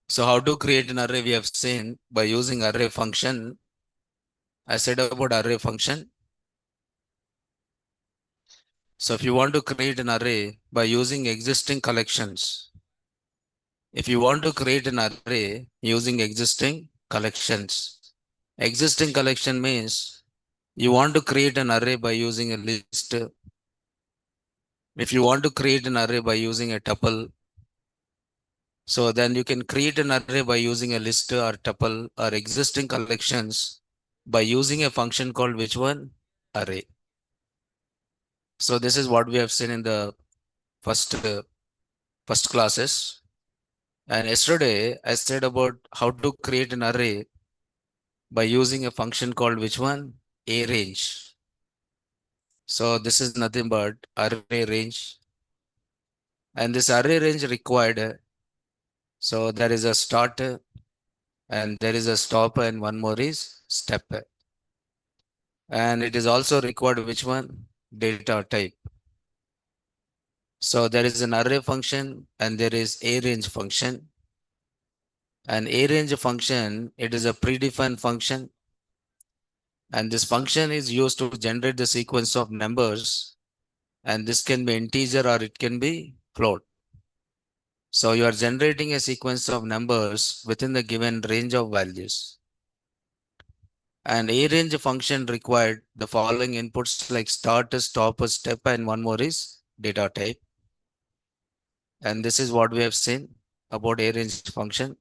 So how to create an array we have seen by using array function. I said about array function. So if you want to create an array by using existing collections, if you want to create an array using existing collections, existing collection means you want to create an array by using a list. If you want to create an array by using a tuple, so then you can create an array by using a list or tuple or existing collections by using a function called which one? Array. So this is what we have seen in the first classes. And yesterday I said about how to create an array by using a function called which one? Arrange. So this is nothing but array range. And this array range required. So there is a start and there is a stop and one more is step. And it is also required which one? Data type. So there is an array function and there is arrange function. And arrange function, it is a predefined function. And this function is used to generate the sequence of numbers. And this can be integer or it can be float. So you are generating a sequence of numbers within the given range of values. And arrange function required the following inputs like start, stop, step, and one more is data type. And this is what we have seen about arrange function.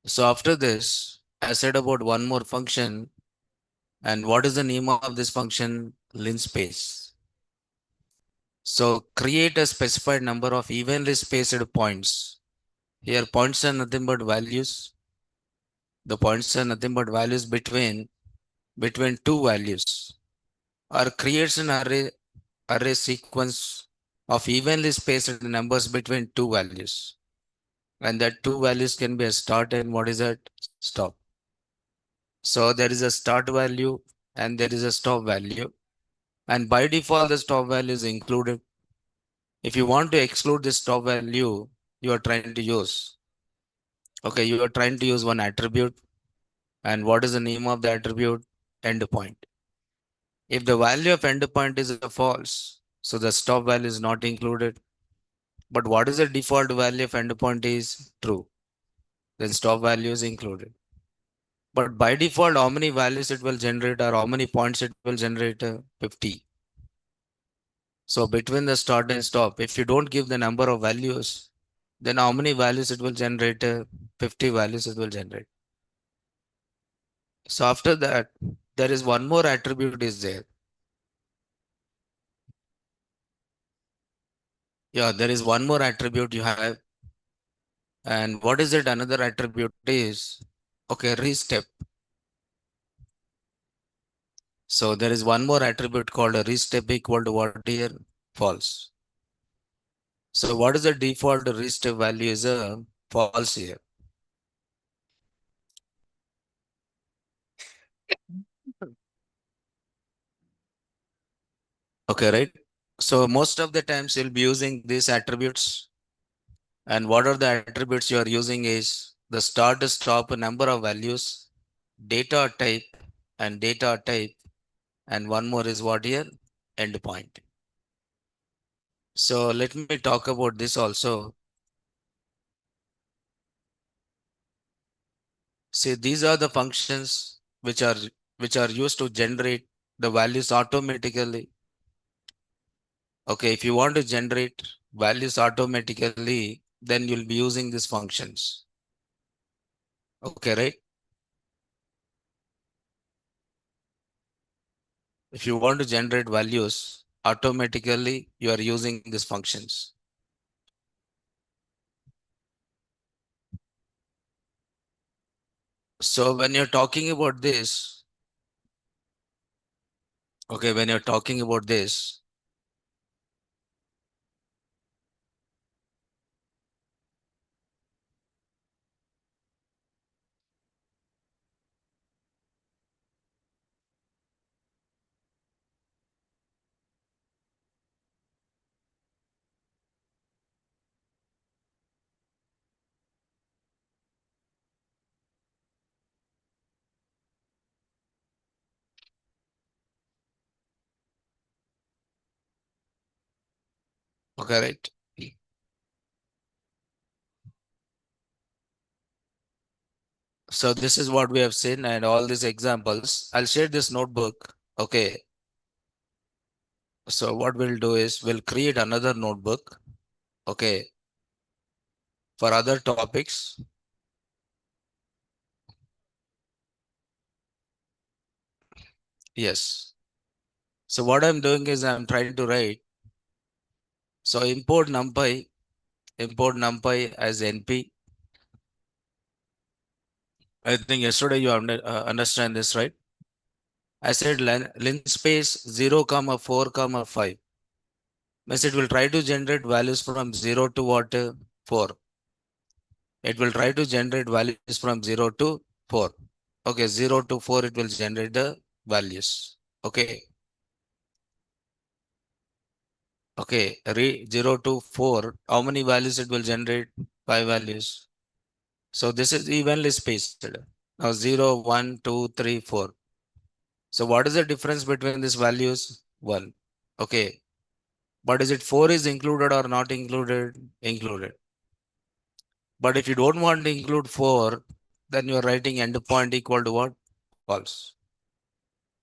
So after this, I said about one more function. And what is the name of this function? Linspace. So create a specified number of evenly spaced points. Here points are nothing but values. The points are nothing but values between two values. Or creates an array sequence of evenly spaced numbers between two values. And that two values can be a start and what is that? Stop. So there is a start value and there is a stop value. And by default, the stop value is included. If you want to exclude this stop value, you are trying to use. Okay, you are trying to use one attribute. And what is the name of the attribute? Endpoint. If the value of endpoint is a false, so the stop value is not included. But what is the default value of endpoint is true. Then stop value is included. But by default, how many values it will generate or how many points it will generate? 50. So between the start and stop, if you don't give the number of values, then how many values it will generate? 50 values it will generate. So after that, there is one more attribute is there. Yeah, there is one more attribute you have. And what is it? Another attribute is, okay, restep. So there is one more attribute called a restep equal to what here? False. So what is the default restep value is a false here. Okay, right? So most of the times you'll be using these attributes. And what are the attributes you are using is the start, stop, number of values, data type, and one more is what here? Endpoint. So let me talk about this also. See, these are the functions which are used to generate the values automatically. Okay, if you want to generate values automatically, then you'll be using these functions. Okay, right? If you want to generate values automatically, you are using these functions. So when you're talking about this, okay, when you're talking about this, Okay, right. So this is what we have seen and all these examples. I'll share this notebook. Okay. So what we'll do is we'll create another notebook. Okay. For other topics. Yes. So what I'm doing is I'm trying to write. So import NumPy as NP. I think yesterday you understand this, right? I said linspace 0, comma 4, comma 5. Means it will try to generate values from 0 to what? 4. It will try to generate values from 0 to 4. Okay, 0 to 4, it will generate the values. Okay. Okay, 0 to 4, how many values it will generate? 5 values. So this is evenly spaced. Now 0, 1, 2, 3, 4. So what is the difference between these values? 1. Okay. But is it 4 is included or not included? Included. But if you don't want to include 4, then you're writing endpoint equal to what? False.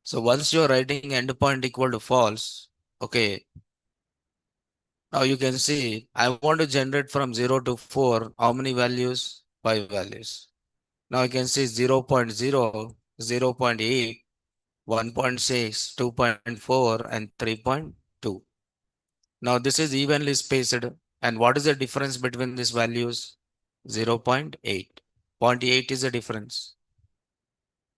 So once you're writing endpoint equal to false, okay, now you can see I want to generate from 0 to 4, how many values? 5 values. Now you can see 0, 0.0, 0, 0.8, 1.6, 2.4, and 3.2. Now this is evenly spaced. And what is the difference between these values? 0.8. 0.8 is the difference.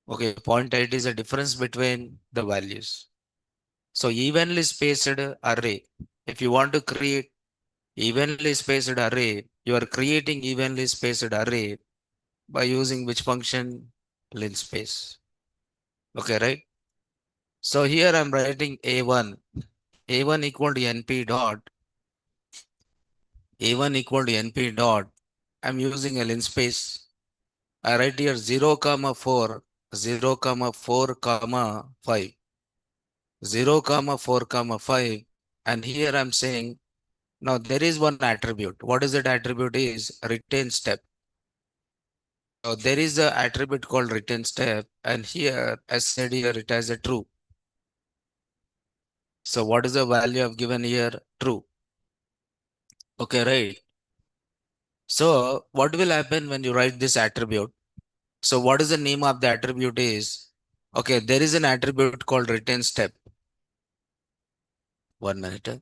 Okay, 0.8 is the difference between the values. So evenly spaced array. If you want to create evenly spaced array, you are creating evenly spaced array by using which function? Linspace. Okay, right? So here I'm writing A1. A1 equal to NP dot. A1 equal to NP dot. I'm using a linspace. I write here 0, comma 4, 0, comma 4, comma 5. 0, comma 4, comma 5. And here I'm saying, now there is one attribute. What is that attribute is retain step. So there is a attribute called retain step. And here, as said here, it has a true. So what is the value I've given here? True. Okay, right. So what will happen when you write this attribute? So what is the name of the attribute is? Okay, there is an attribute called retain step. 1 minute.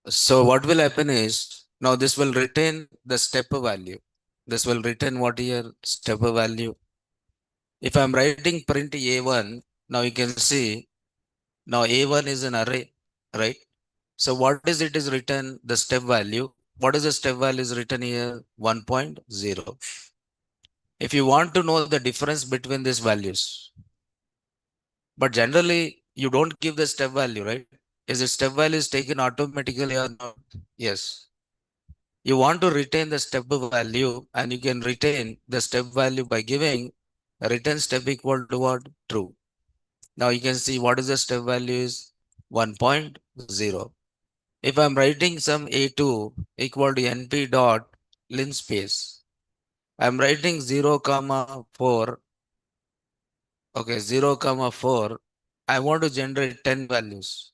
So what will happen is now this will retain the step value. This will retain what here? Step value. If I'm writing print A1, now you can see now A1 is an array, right? So what is it is written? The step value. What is the step value is written here? 1.0. If you want to know the difference between these values, but generally you don't give the step value, right? Is the step value is taken automatically or not? Yes. You want to retain the step value and you can retain the step value by giving a return step equal to what? True. Now you can see what is the step value is 1.0. If I'm writing some A2 equal to NP dot linspace, I'm writing 0, comma 4. Okay, 0, comma 4. I want to generate 10 values.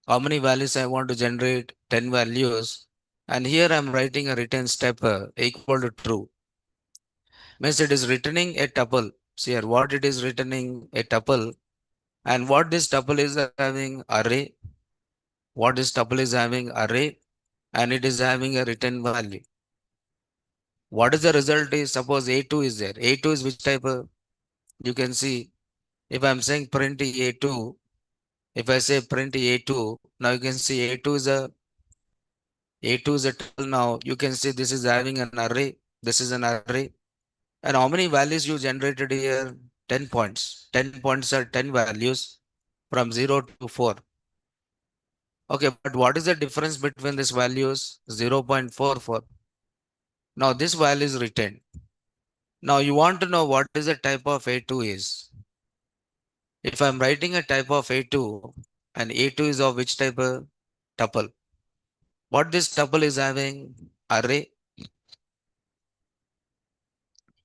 How many values I want to generate? 10 values. And here I'm writing a return step equal to true. Means it is returning a tuple. See here, what it is returning a tuple. And what this tuple is having array. What this tuple is having array. And it is having a return value. What is the result is suppose A2 is there. A2 is which type of, you can see if I'm saying print A2, if I say print A2, now you can see A2 is a tuple now. You can see this is having an array. This is an array. And how many values you generated here? 10 points. 10 points are 10 values from 0 to 4. Okay, but what is the difference between these values? 0.44. Now this value is retained. Now you want to know what is the type of A2 is. If I'm writing a type of A2 and A2 is of which type of tuple? What this tuple is having? Array.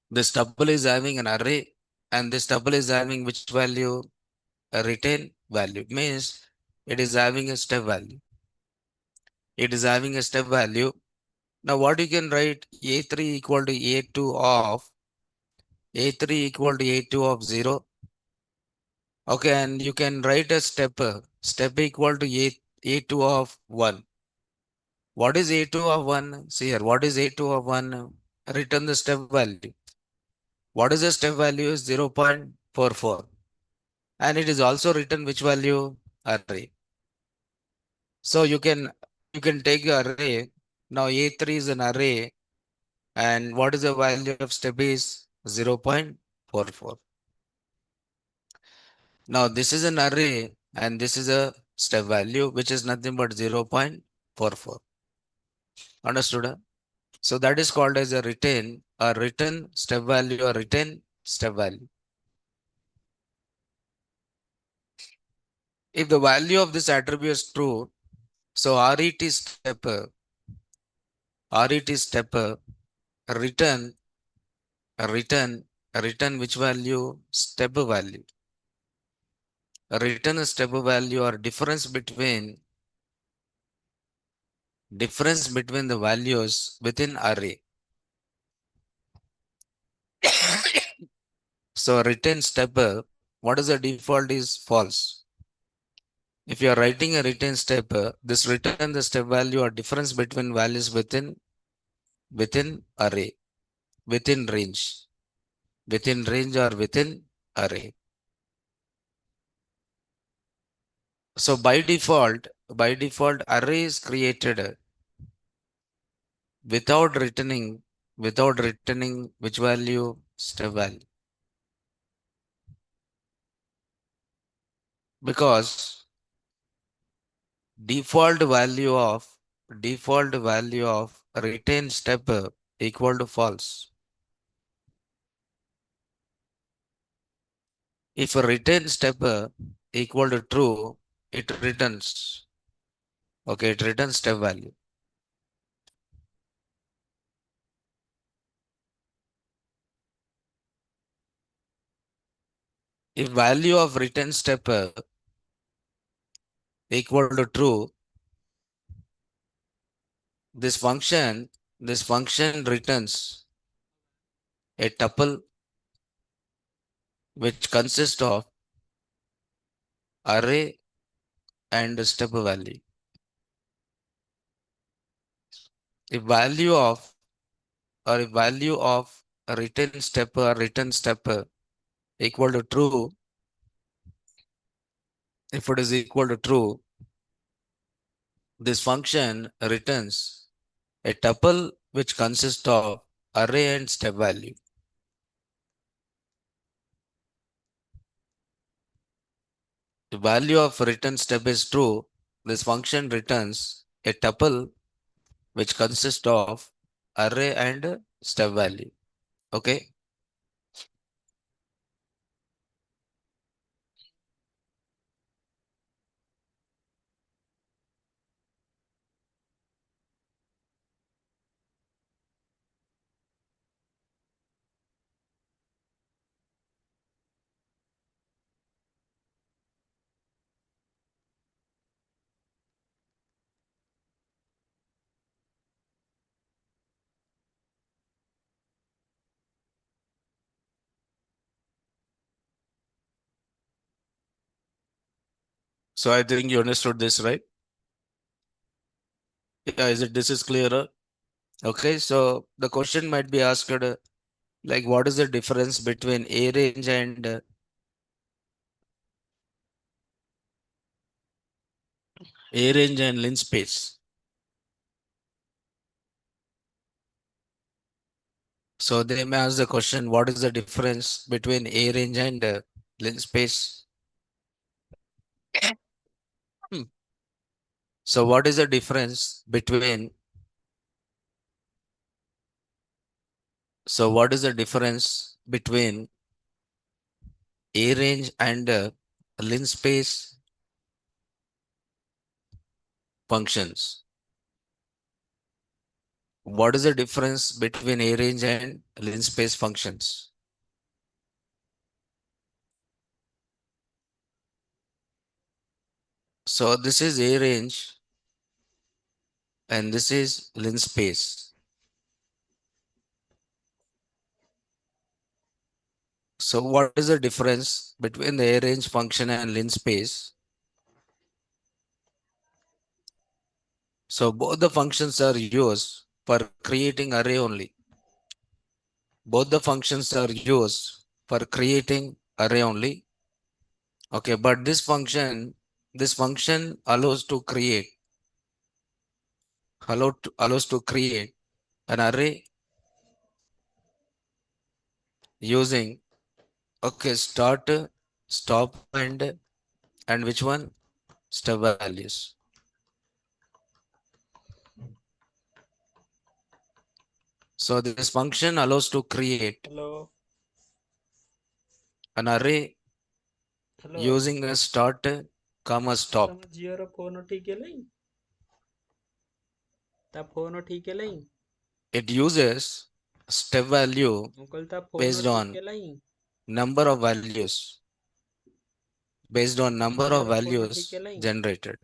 This tuple is having an array and this tuple is having which value? A retain value. Means it is having a step value. It is having a step value. Now what you can write? A3 equal to A2 of A3 equal to A2 of 0. Okay, and you can write a step equal to A2 of 1. What is A2 of 1? See here, what is A2 of 1? Return the step value. What is the step value? Is 0.44. And it is also written which value? Array. So you can take your array. Now A3 is an array. And what is the value of step is 0.44. Now this is an array and this is a step value which is nothing but 0.44. Understood? Huh? So that is called as a return step value or return step value. If the value of this attribute is true, so RET stepper return return return which value? Step value. Return a step value or difference between the values within array. So return stepper, what is the default is false. If you are writing a return stepper, this return the step value or difference between values within array, within range, or within array. So by default, array is created without returning which value? Step value. Because default value of retain stepper equal to false. If a retain stepper equal to true, it returns. Okay, it returns step value. If value of return stepper equal to true, this function returns a tuple which consists of array and step value. If value of a return stepper equal to true, if it is equal to true, this function returns a tuple which consists of array and step value. The value of return step is true, this function returns a tuple which consists of array and step value. Okay. So I think you understood this, right? Yeah, this is clearer? Okay, so the question might be asked like what is the difference between A range and linspace? So they may ask the question, what is the difference between A range and linspace? Hmm. So what is the difference between A range and linspace functions? What is the difference between A range and linspace functions? So this is A range and this is linspace. So what is the difference between the A range function and linspace? So both the functions are used for creating array only. Both the functions are used for creating array only. Okay, but this function allows to create an array using, okay, start, stop, and which one? Step values. So this function allows to create Hello. an array Hello. using a start, comma, ତମ stop. ଝିଅର phone ଠିକ ହେଲାଇଁ? ତା phone ଠିକ ହେଲାଇଁ? It uses step value ମୁଁ କହିଲି ତା phone based ଠିକ on ହେଲାଇଁ? number of values, based on ତମ number of ଝିଅର ଫୋନ ଠିକ values ହେଲାଇଁ? generated.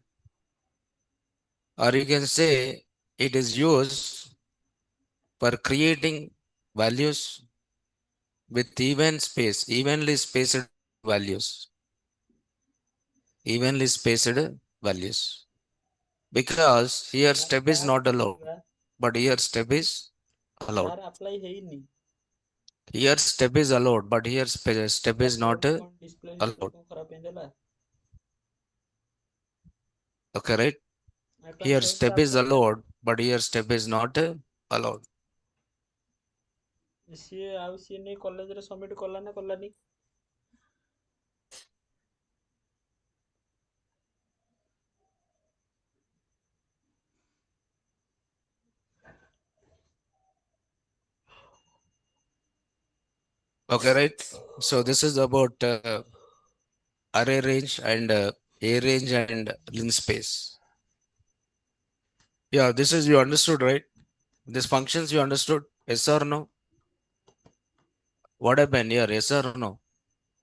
Or you can say it is used for creating values with evenly spaced values, evenly spaced values. Because here step is ଯାହାର not allowed, ହେଇନି ବା, but here step is allowed. ଯାହାର apply ହେଇନି, Here step is allowed, but here step ତା is not phone କଣ display allowed. କଣ ଖରାପ ହେଇଗଲା? Okay, right? ଆଉ କାହିଁ Here କେମିତି step is ଆପ୍ଲାଏ କଲା? allowed, but here step is not allowed. ସିଏ ନେଇ କଲେଜରେ ସବମିଟ କଲା ନା କଲାନି? Okay, right? So this is about array range and A range and linspace. Yeah, this is you understood, right? These functions you understood? Yes or no? What happened here? Yes or no?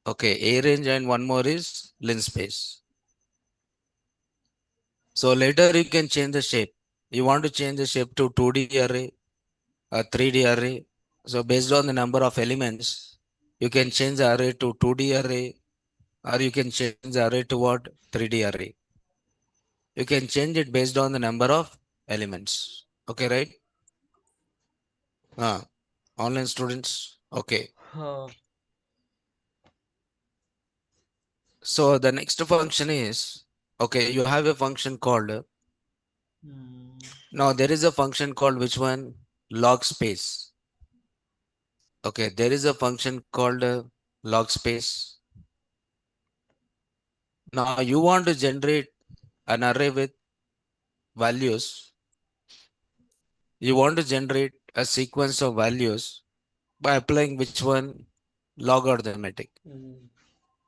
Okay, A range and one more is linspace. So later you can change the shape. You want to change the shape to 2D array, a 3D array. So based on the number of elements, you can change the array to 2D array, or you can change the array to what? 3D array. You can change it based on the number of elements. Okay, right? Online students. Okay. ହଁ। So the next function is, okay, you have a function called, now there is a function called which one? Log space. Okay, there is a function called log space. Now you want to generate an array with values. You want to generate a sequence of values by applying which one? Logarithmic.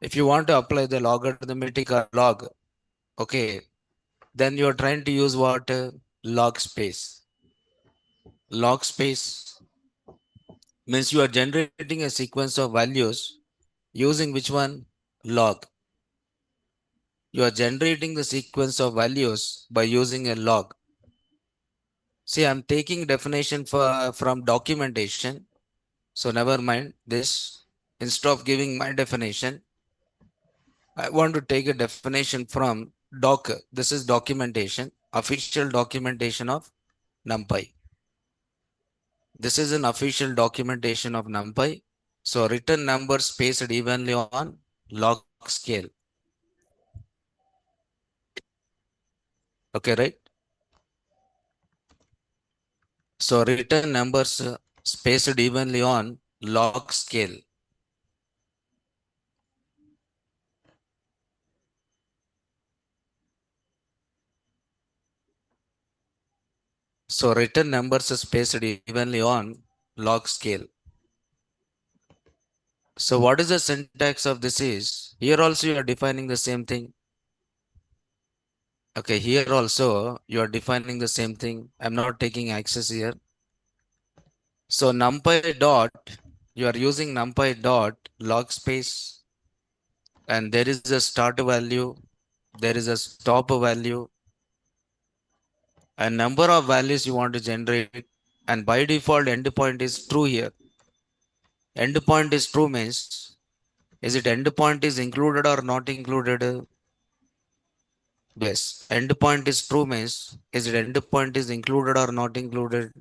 If you want to apply the logarithmic or log, okay, then you are trying to use what? Log space. Log space means you are generating a sequence of values using which one? Log. You are generating the sequence of values by using a log. See, I'm taking definition from documentation. So never mind this. Instead of giving my definition, I want to take a definition from doc. This is documentation, official documentation of NumPy. This is an official documentation of NumPy. So written numbers spaced evenly on log scale. Okay, right? So written numbers spaced evenly on log scale. So written numbers are spaced evenly on log scale. So what is the syntax of this is, here also you are defining the same thing. Okay, here also you are defining the same thing. I'm not taking access here. So numpy dot, you are using numpy dot log space, and there is a start value, there is a stop value, a number of values you want to generate, and by default endpoint is true here. Endpoint is true means, is it endpoint is included or not included? Yes. Endpoint is true means, is it endpoint is included or not included?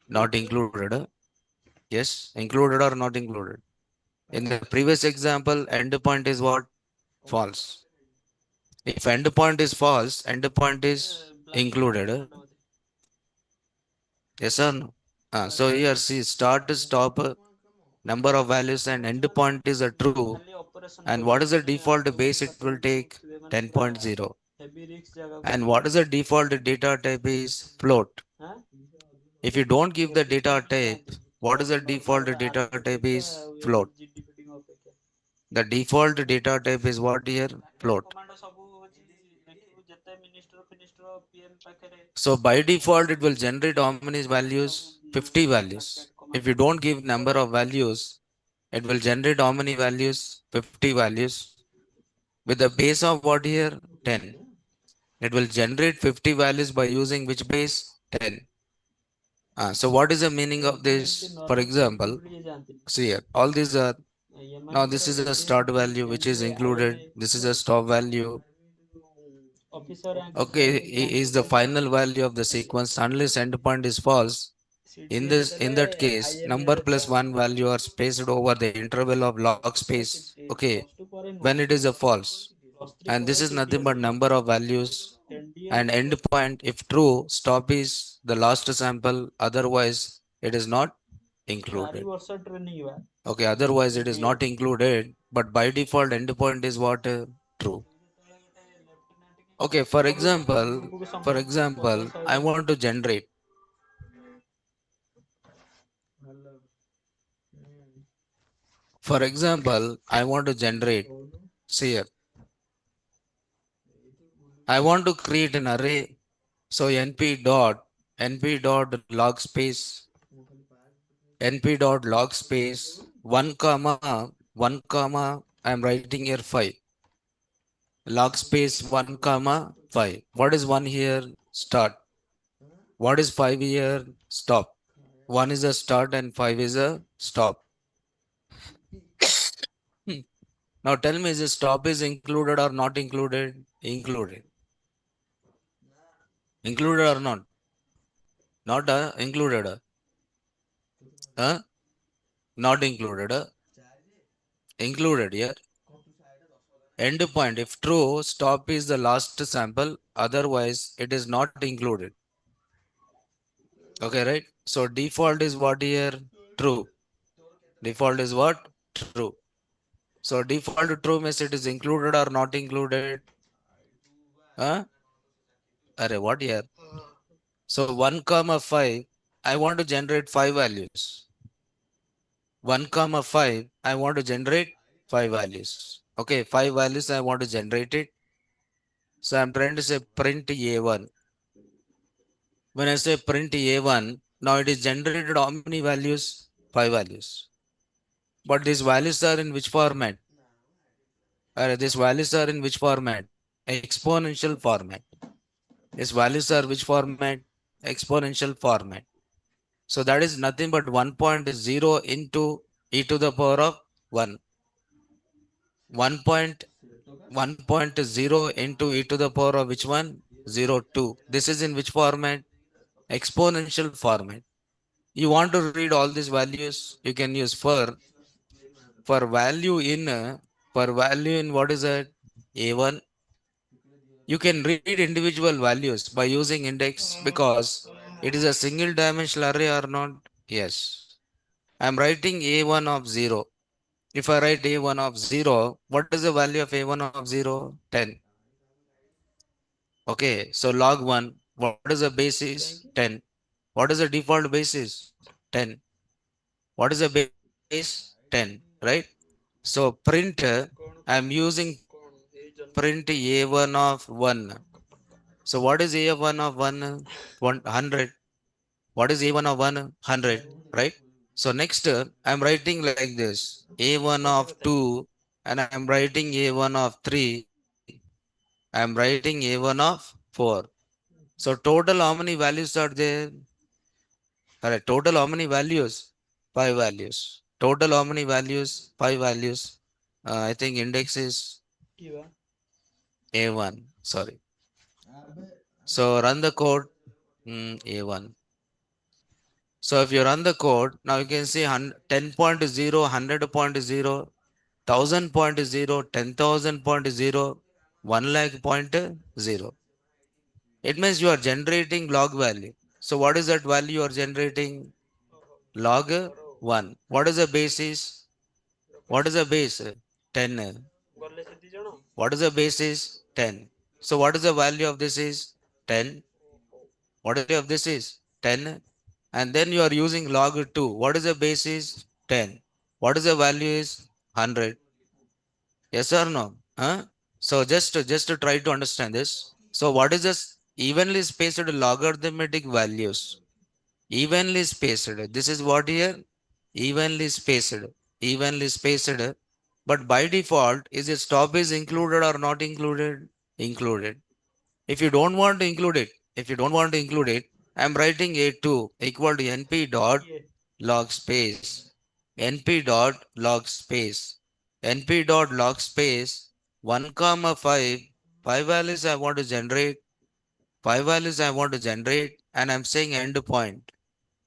Not included. Yes. Included or not included? In the previous example, endpoint is what? False. If endpoint is false, endpoint is included. Yes or no? So here see start, stop, number of values and endpoint is a true. And what is the default base it will take? 10.0. And what is the default data type is float. If you don't give the data type, what is the default data type is float. The default data type is what here? Float. So by default, it will generate how many values? 50 values. If you don't give number of values, it will generate how many values? 50 values. With the base of what here? 10. It will generate 50 values by using which base? 10. So what is the meaning of this? For example, see here, all these are, now this is a start value which is included. This is a stop value. Okay, is the final value of the sequence unless endpoint is false. In that case, number plus one value are spaced over the interval of log space. Okay, when it is a false. And this is nothing but number of values and endpoint. If true, stop is the last sample. Otherwise, it is not included. Okay, otherwise it is not included. But by default, endpoint is what? True. Okay, for example, I want to generate. For example, I want to generate. See here. I want to create an array. So np dot log space, np dot log space 1 comma 1 comma. I'm writing here 5. Log space 1 comma 5. What is 1 here? Start. What is 5 here? Stop. 1 is a start and 5 is a stop. Now tell me, is the stop is included or not included? Included. Included or not? Not included. Not included. Included here. Endpoint. If true, stop is the last sample. Otherwise, it is not included. Okay, right? So default is what here? True. Default is what? True. So default true means it is included or not included? Huh? Array, what here? So 1 comma 5, I want to generate 5 values. 1 comma 5, I want to generate 5 values. Okay, 5 values I want to generate it. So I'm trying to say print A1. When I say print A1, now it is generated how many values? 5 values. But these values are in which format? These values are in which format? Exponential format. These values are which format? Exponential format. So that is nothing but 1.0 into e to the power of 1. 1.0 into e to the power of which one? 0, 2. This is in which format? Exponential format. You want to read all these values, you can use for value in what is that? A1. You can read individual values by using index because it is a single dimensional array or not? Yes. I'm writing A1 of 0. If I write A1 of 0, what is the value of A1 of 0? 10. Okay, so log 1. What is the basis? Thank you. 10. What is the default basis? 10. What is the base? 10, right? So print, I'm using print A1 of 1. So what is A1 of 1? 100. What is A1 of 1? 100, right? So next, I'm writing like this. A1 of 2 and I'm writing A1 of 3. I'm writing A1 of 4. So total how many values are there? Correct. Total how many values? 5 values. Total how many values? 5 values. I think index is Kiva. A1. Sorry. So run the code. A1. So if you run the code, now you can see 10.0, 100.0, 1000.0, 10,000.0, 1 lakh point 0. It means you are generating log value. So what is that value you are generating? Log 1. What is the basis? What is the base? 10. ଗଲେ ସେ ଦି ଜଣ What is the basis? 10. So what is the value of this is? 10. What is the value of this is? 10. And then you are using log 2. What is the basis? 10. What is the value is? 100. Yes or no? Huh? So just to try to understand this. So what is this evenly spaced logarithmic values? Evenly spaced. This is what here? Evenly spaced. Evenly spaced. But by default, is it stop is included or not included? Included. If you don't want to include it, I'm writing A2 equal to NP dot କିଏ log space. NP dot log space. NP dot log space 1 comma 5. 5 values I want to generate. 5 values I want to generate, and I'm saying end point.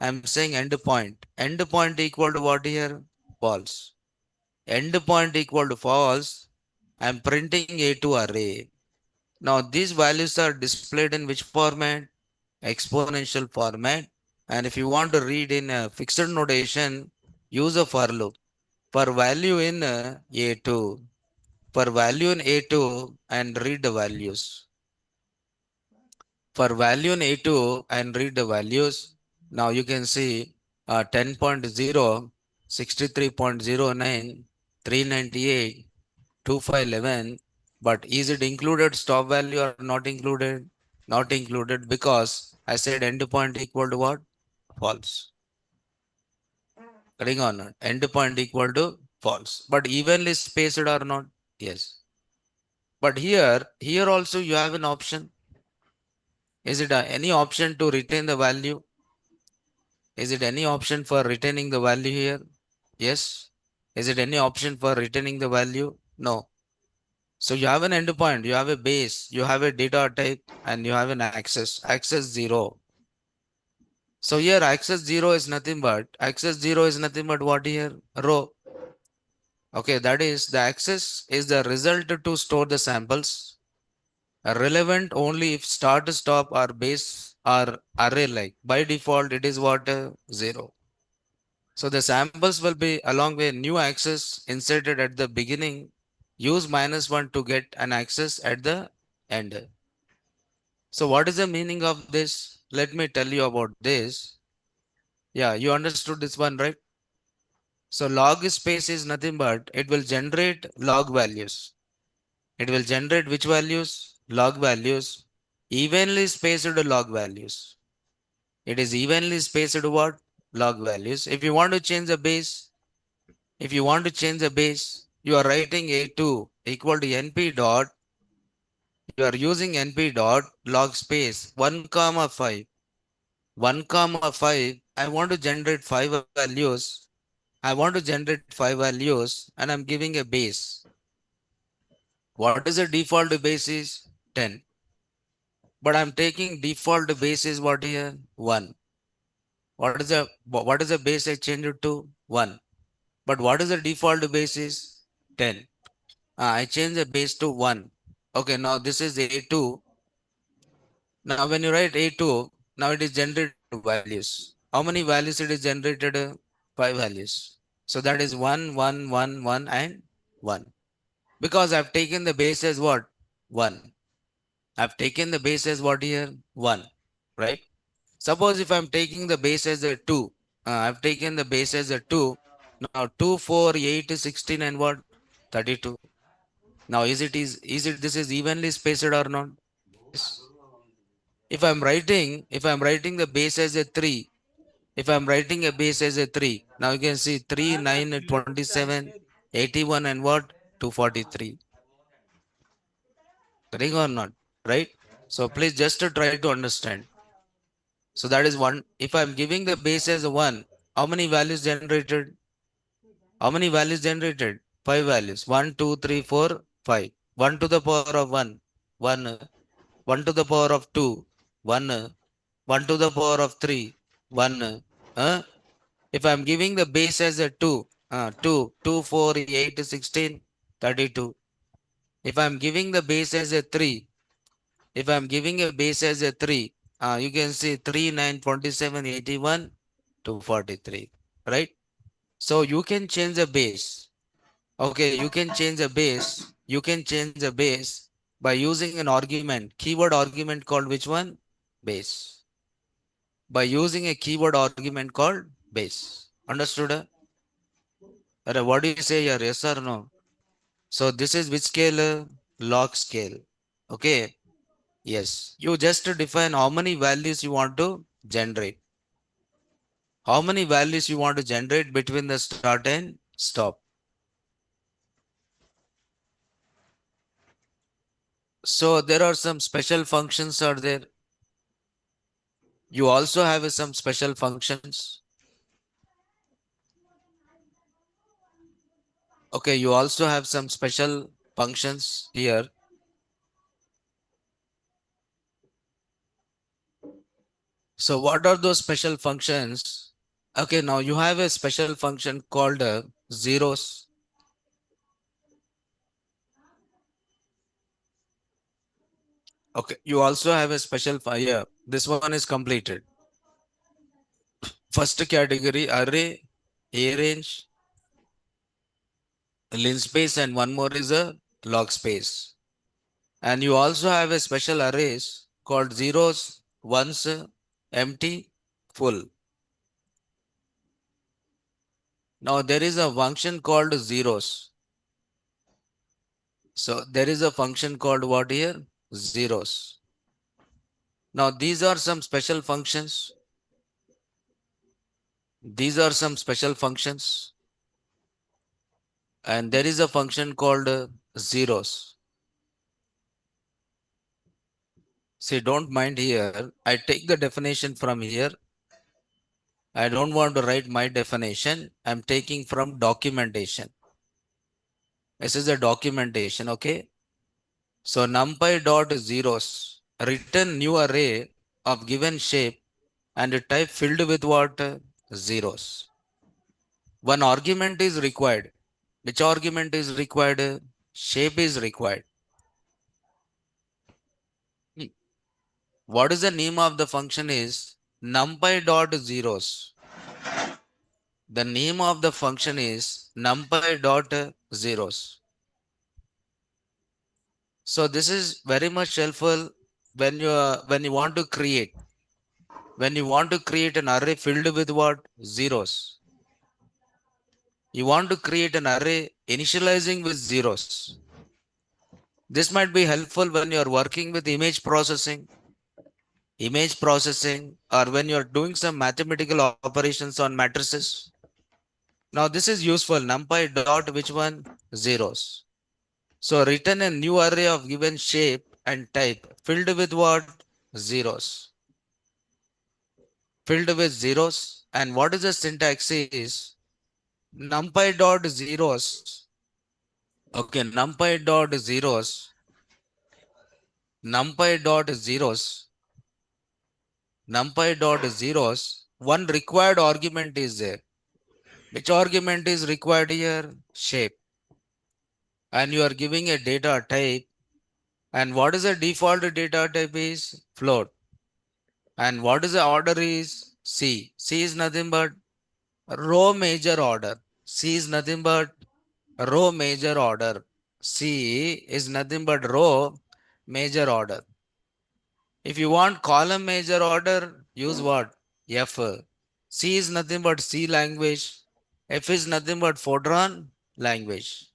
I'm saying end point. End point equal to what here? False. End point equal to false. I'm printing A2 array. Now these values are displayed in which format? Exponential format. And if you want to read in a fixed notation, use a for loop. For value in A2. For value in A2 and read the values. For value in A2 and read the values. Now you can see 10.0, 63.09, 398, 2511. But is it included stop value or not included? Not included because I said endpoint equal to what? False. Correct or not? Endpoint equal to false. But evenly spaced or not? Yes. But here also you have an option. Is it any option to retain the value? Is it any option for retaining the value here? Yes. Is it any option for retaining the value? No. So you have an endpoint, you have a base, you have a data type, and you have an access 0. So here access 0 is nothing but what here? Row. Okay, that is the access is the result to store the samples. Relevant only if start, stop, or base or array like. By default, it is what? 0. So the samples will be along with new access inserted at the beginning. Use -1 to get an access at the end. So what is the meaning of this? Let me tell you about this. Yeah, you understood this one, right? So log space is nothing but it will generate log values. It will generate which values? Log values. Evenly spaced log values. It is evenly spaced what? Log values. If you want to change the base, you are writing A2 equal to NP dot. You are using NP dot log space 1 comma 5. 1 comma 5. I want to generate 5 values. And I'm giving a base. What is the default base is 10. But I'm taking default base is what here? 1. What is the base I changed it to? 1. But what is the default base is 10. I change the base to 1. Okay, now this is A2. Now when you write A2, now it is generated values. How many values it is generated? 5 values. So that is 1, 1, 1, 1 and 1. Because I've taken the base as what? 1. I've taken the base as what here? 1. right? Suppose if I'm taking the base as a 2, I've taken the base as a 2. Now 2, 4, 8, 16 and what? 32. Now is it this is evenly spaced or not? Yes. If I'm writing the base as a 3, if I'm writing a base as a 3, now you can see 3, 9, 27, 81 and what? 243. Correct or not? Right? So please just to try to understand. So that is one. If I'm giving the base as a 1, how many values generated? How many values generated? 5 values. 1, 2, 3, 4, 5. 1 to the power of 1, 1. 1 to the power of 2, 1. 1 to the power of 3, 1. Uh, if I'm giving the base as a 2, 2, 2, 4, 8, 16, 32. If I'm giving the base as a 3, if I'm giving a base as a 3, you can see 3, 9, 27, 81, 243, right? So you can change the base. Okay, you can change the base. You can change the base by using an argument, keyword argument called which one? Base. By using a keyword argument called base. Understood? What do you say here? Yes or no? So this is which scale? Log scale. Okay. Yes. You just define how many values you want to generate. How many values you want to generate between the start and stop. So there are some special functions are there. You also have some special functions. Okay, you also have some special functions here. So what are those special functions? Okay, now you have a special function called zeros. Okay, you also have a special yeah, this one is completed. First category array, A range, linspace, and one more is a log space. And you also have a special arrays called zeros, ones, empty, full. Now there is a function called zeros. So there is a function called what here? Zeros. Now these are some special functions. These are some special functions. And there is a function called zeros. See, don't mind here. I take the definition from here. I don't want to write my definition. I'm taking from documentation. This is a documentation, okay? So numpy dot zeros, return new array of given shape and a type filled with what? Zeros. One argument is required. Which argument is required? Shape is required. What is the name of the function is numpy dot zeros. The name of the function is numpy dot zeros. So this is very much helpful when you want to create an array filled with what? Zeros. You want to create an array initializing with zeros. This might be helpful when you are working with image processing, or when you are doing some mathematical operations on matrices. Now this is useful. Numpy dot which one? Zeros. So return a new array of given shape and type filled with what? Zeros. Filled with zeros. And what is the syntax is numpy dot zeros. Okay, numpy dot zeros. Numpy dot zeros. Numpy dot zeros. One required argument is there. Which argument is required here? Shape. And you are giving a data type. And what is the default data type is? Float. And what is the order is? C. C is nothing but row major order. C is nothing but row major order. C is nothing but row major order. If you want column major order, use what? F. C is nothing but C language. F is nothing but Fortran language.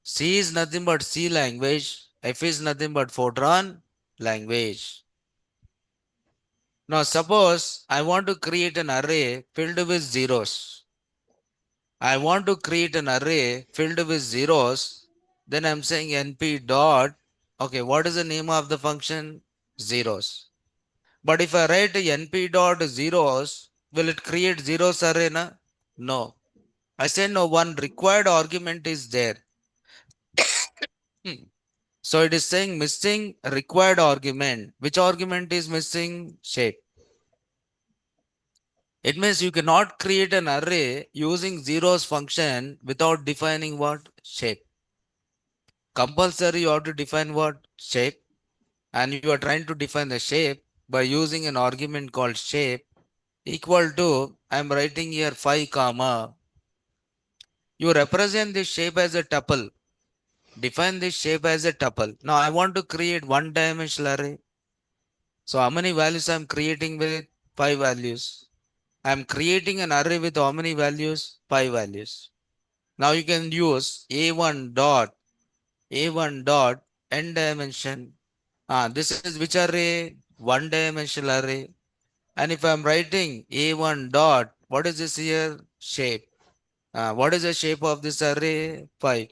C is nothing but C language. F is nothing but Fortran language. Now suppose I want to create an array filled with zeros. I want to create an array filled with zeros. Then I'm saying np dot. Okay, what is the name of the function? Zeros. But if I write np dot zeros, will it create zeros array? Na? No. I say no, one required argument is there. Hmm. So it is saying missing required argument. Which argument is missing? Shape. It means you cannot create an array using zeros function without defining what? Shape. Compulsory you have to define what? Shape. And you are trying to define the shape by using an argument called shape equal to, I am writing here 5 comma. You represent this shape as a tuple. Define this shape as a tuple. Now I want to create one dimensional array. So how many values I am creating with? 5 values. I am creating an array with how many values? 5 values. Now you can use a1 dot n dimension. This is which array? One dimensional array. And if I am writing a1 dot, what is this here? Shape. What is the shape of this array? 5.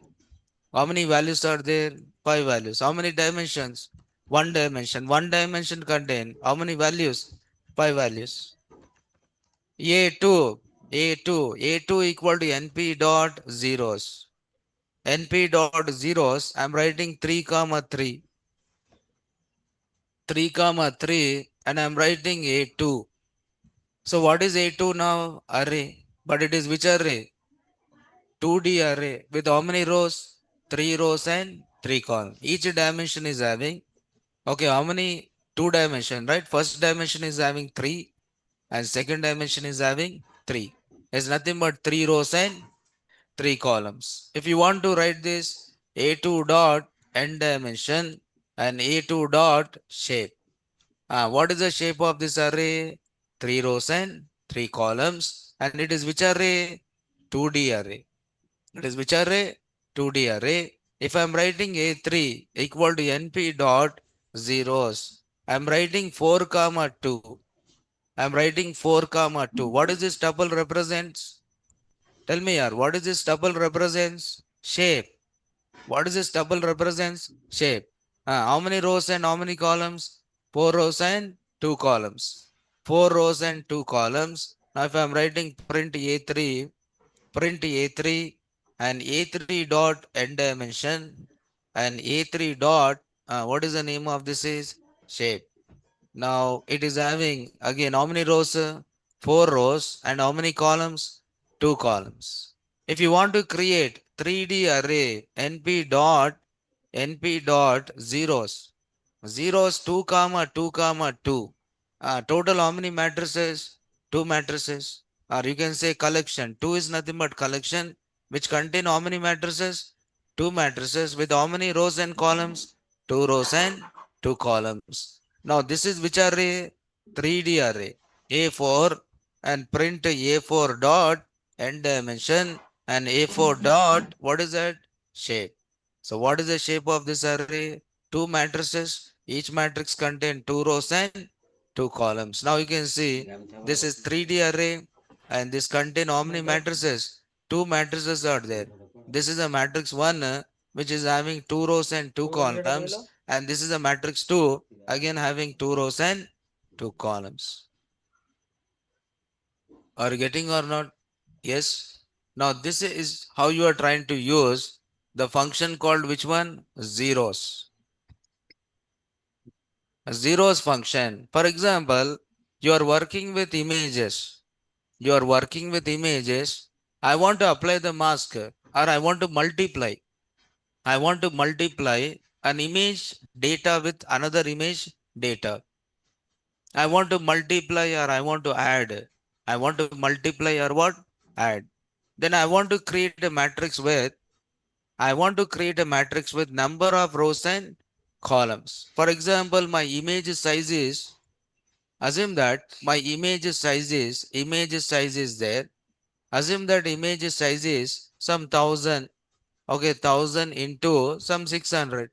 How many values are there? 5 values. How many dimensions? One dimension. One dimension contain how many values? 5 values. A2, A2 equal to NP dot zeros. NP dot zeros, I'm writing 3 comma 3. 3 comma 3 and I'm writing A2. So what is A2 now? Array. But it is which array? 2D array with how many rows? 3 rows and 3 columns. Each dimension is having, okay, how many? 2 dimension, right? First dimension is having 3 and second dimension is having 3. It's nothing but 3 rows and 3 columns. If you want to write this A2 dot n dimension and A2 dot shape. What is the shape of this array? 3 rows and 3 columns. And it is which array? 2D array. It is which array? 2D array. If I am writing A3 equal to NP dot zeros, I am writing 4 comma 2. I am writing 4 comma 2. What is this tuple represents? Tell me here, what is this tuple represents? Shape. What is this tuple represents? Shape. How many rows and how many columns? 4 rows and 2 columns. 4 rows and 2 columns. Now if I am writing print A3 and A3 dot n dimension and A3 dot, what is the name of this is? Shape. Now it is having again how many rows? 4 rows and how many columns? 2 columns. If you want to create 3D array np dot zeros, zeros 2 comma 2 comma 2. Total how many matrices? 2 matrices. Or you can say collection. 2 is nothing but collection which contain how many matrices? 2 matrices with how many rows and columns? 2 rows and 2 columns. Now this is which array? 3D array. A4 and print A4 dot n dimension and A4 dot, what is that? Shape. So what is the shape of this array? 2 matrices. Each matrix contain 2 rows and 2 columns. Now you can see this is 3D array and this contain how many matrices? 2 matrices are there. This is a matrix 1 which is having 2 rows and 2 columns, and this is a matrix 2 again having 2 rows and 2 columns. Are you getting or not? Yes. Now this is how you are trying to use the function called which one? Zeros. A zeros function. For example, you are working with images. You are working with images. I want to apply the mask or I want to multiply. I want to multiply an image data with another image data. I want to multiply or I want to add. I want to multiply or what? Add. Then I want to create a matrix with number of rows and columns. For example, my image size is, assume that my image size is there. Assume that image size is some 1000. Okay, 1000 into some 600.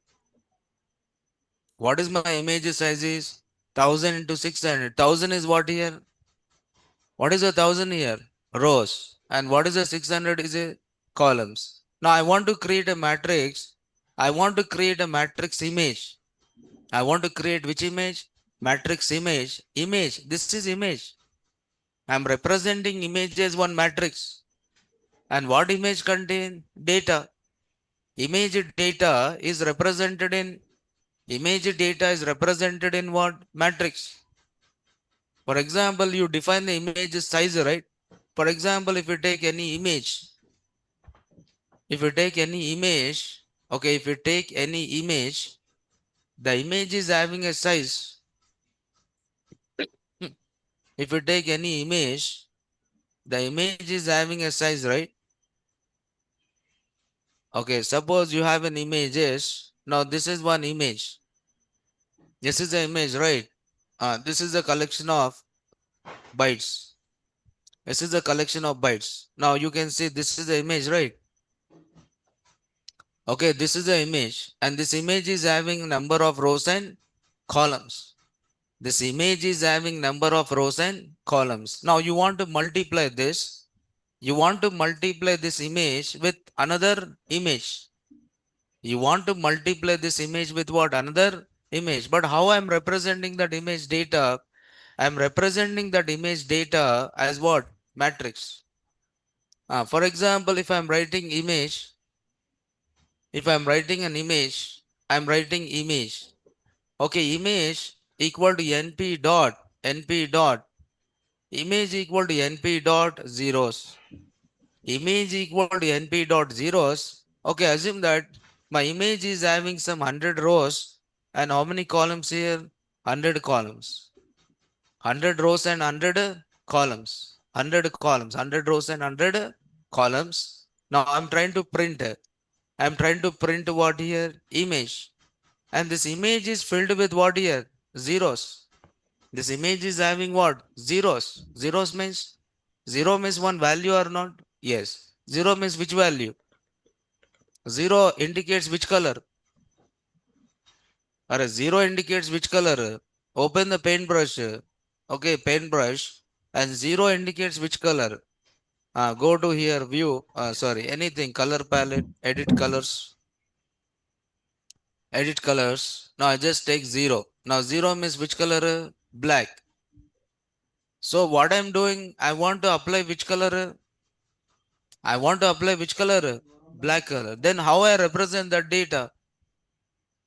What is my image size is? 1000 into 600. 1000 is what here? What is a 1000 here? Rows. And what is a 600 is a columns. Now I want to create a matrix. I want to create a matrix image. I want to create which image? Matrix image. Image. This is image. I am representing image as one matrix. And what image contain? Data. Image data is represented in what? Matrix. For example, you define the image size, right? For example, if you take any image, okay, if you take any image, the image is having a size. If you take any image, the image is having a size, right? Okay, suppose you have an images. Now this is one image. This is the image, right? This is a collection of bytes. This is a collection of bytes. Now you can see this is the image, right? Okay, this is the image, and this image is having number of rows and columns. This image is having number of rows and columns. Now you want to multiply this. You want to multiply this image with another image. You want to multiply this image with what? Another image. But how I'm representing that image data? I'm representing that image data as what? Matrix. For example, if I'm writing image, if I'm writing an image, I'm writing image. Okay, image equal to np dot image equal to np dot zeros. Image equal to np dot zeros. Okay, assume that my image is having some 100 rows and how many columns here? 100 columns. 100 rows and 100 columns. 100 columns. 100 rows and 100 columns. Now I'm trying to print. I'm trying to print what here? Image. And this image is filled with what here? Zeros. This image is having what? Zeros. Zeros means? Zero means one value or not? Yes. Zero means which value? Zero indicates which color? Or zero indicates which color? Open the paintbrush. Okay, paintbrush. And zero indicates which color? Go to here, view. Sorry, anything. Color palette, edit colors. Edit colors. Now I just take zero. Now zero means which color? Black. So what I'm doing, I want to apply which color? I want to apply which color? Black color. Then how I represent that data?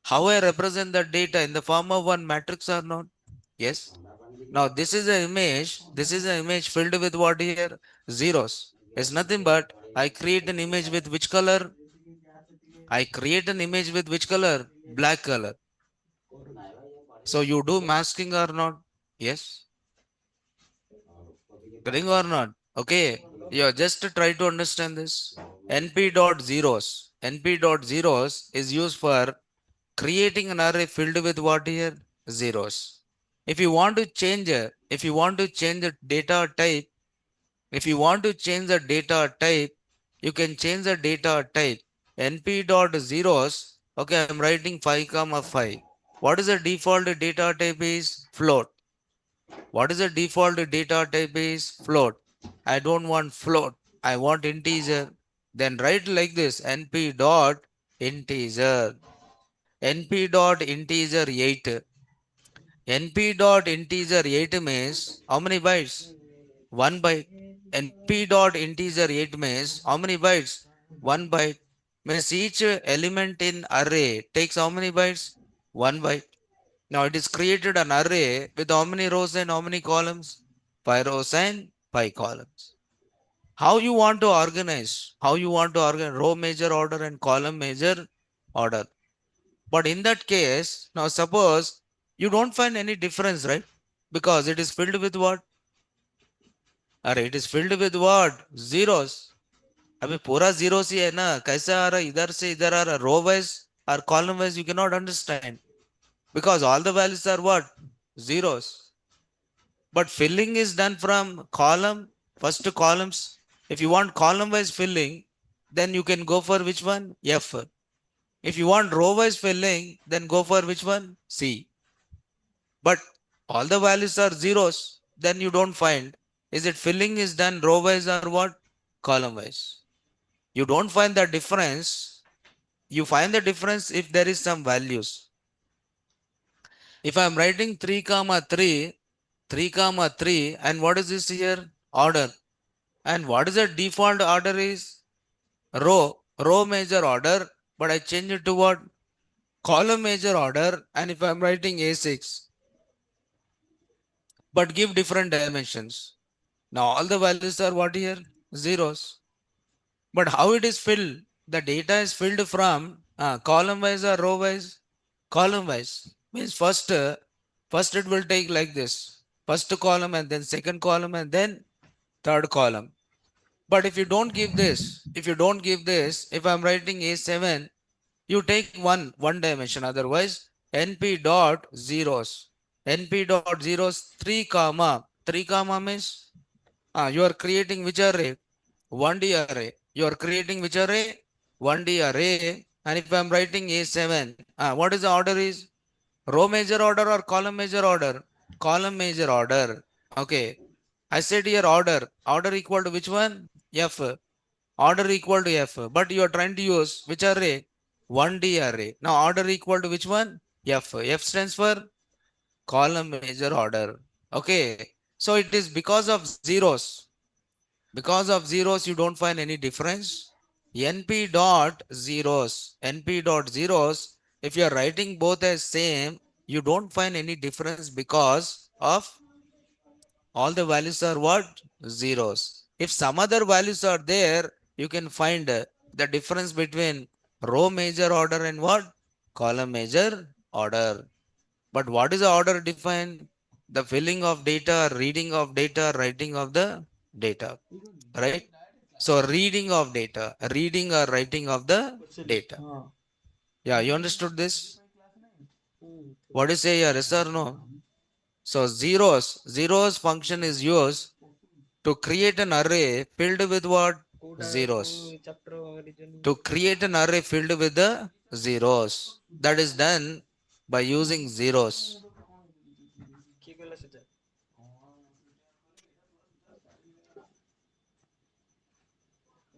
How I represent that data in the form of one matrix or not? Yes. Now this is an image. This is an image filled with what here? Zeros. It's nothing but I create an image with which color? I create an image with which color? Black color. So you do masking or not? Yes. Correct or not? Okay. Yeah, just to try to understand this. NP dot zeros. NP dot zeros is used for creating an array filled with what here? Zeros. If you want to change the data type, if you want to change the data type, you can change the data type. NP dot zeros. Okay, I'm writing 5, 5. What is the default data type is? Float. What is the default data type is? Float. I don't want float. I want integer. Then write like this, np dot integer. np dot integer 8. np dot integer 8 means how many bytes? 1 byte. np dot integer 8 means how many bytes? 1 byte. Means each element in array takes how many bytes? 1 byte. Now it is created an array with how many rows and how many columns? 5 rows and 5 columns. How you want to organize? How you want to organize row major order and column major order? But in that case, now suppose you don't find any difference, right? Because it is filled with what? अरे it is filled with what? Zeros. अबे पूरा zeros ही है ना? कैसे आ रहा? इधर से इधर आ रहा? Row wise or column wise? You cannot understand. because all the values are what? Zeros. But filling is done from column, first to columns. If you want column wise filling, then you can go for which one? F. If you want row wise filling, then go for which one? C. But all the values are zeros, then you don't find. Is it filling is done row wise or what? Column wise. You don't find the difference. You find the difference if there is some values. If I'm writing 3 comma 3, 3 comma 3, and what is this here? Order. And what is the default order is? Row major order, but I change it to what? Column major order. And if I'm writing A6, but give different dimensions. Now all the values are what here? Zeros. But how it is filled? The data is filled from column wise or row wise? Column wise. Means first it will take like this. First column and then second column and then third column. But if you don't give this, if I'm writing A7, you take one dimension. Otherwise, NP dot zeros. NP dot zeros 3 comma means you are creating which array? 1D array. You are creating which array? 1D array. And if I'm writing A7, what is the order is? Row major order or column major order? Column major order. Okay. I said here order. Order equal to which one? F. Order equal to F. But you are trying to use which array? 1D array. Now order equal to which one? F. F stands for column major order. Okay. So it is because of zeros. Because of zeros, you don't find any difference. NP dot zeros. NP dot zeros. If you are writing both as same, you don't find any difference because of all the values are what? Zeros. If some other values are there, you can find the difference between row major order and what? Column major order. But what is the order defined? The filling of data, reading of data, writing of the data. Right? So reading of data, reading or writing of the data. Yeah, you understood this? What do you say, yes or no? So zeros function is used to create an array filled with what? Zeros. chapter reasoning To create an array filled with the zeros. That is done by using zeros. কি কইলা সেটা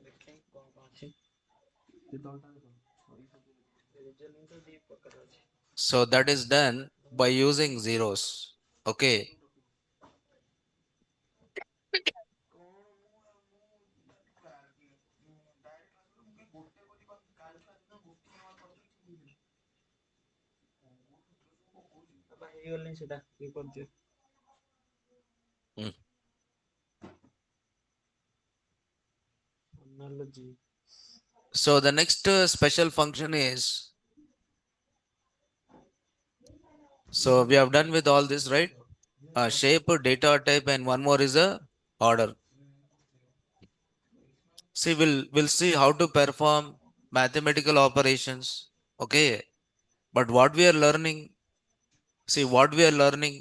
দেখেন কোন কোন আছে reasoning তো দুই প্রকার আছে So that is done by using zeros. Okay. বাবা ହେଇଗଲାଣି ସେଟା কি করছে Hmm. analogy So the next special function is, so we have done with all this, right? Shape, data type, and one more is a order. See, we'll see how to perform mathematical operations. Okay. But what we are learning, see what we are learning,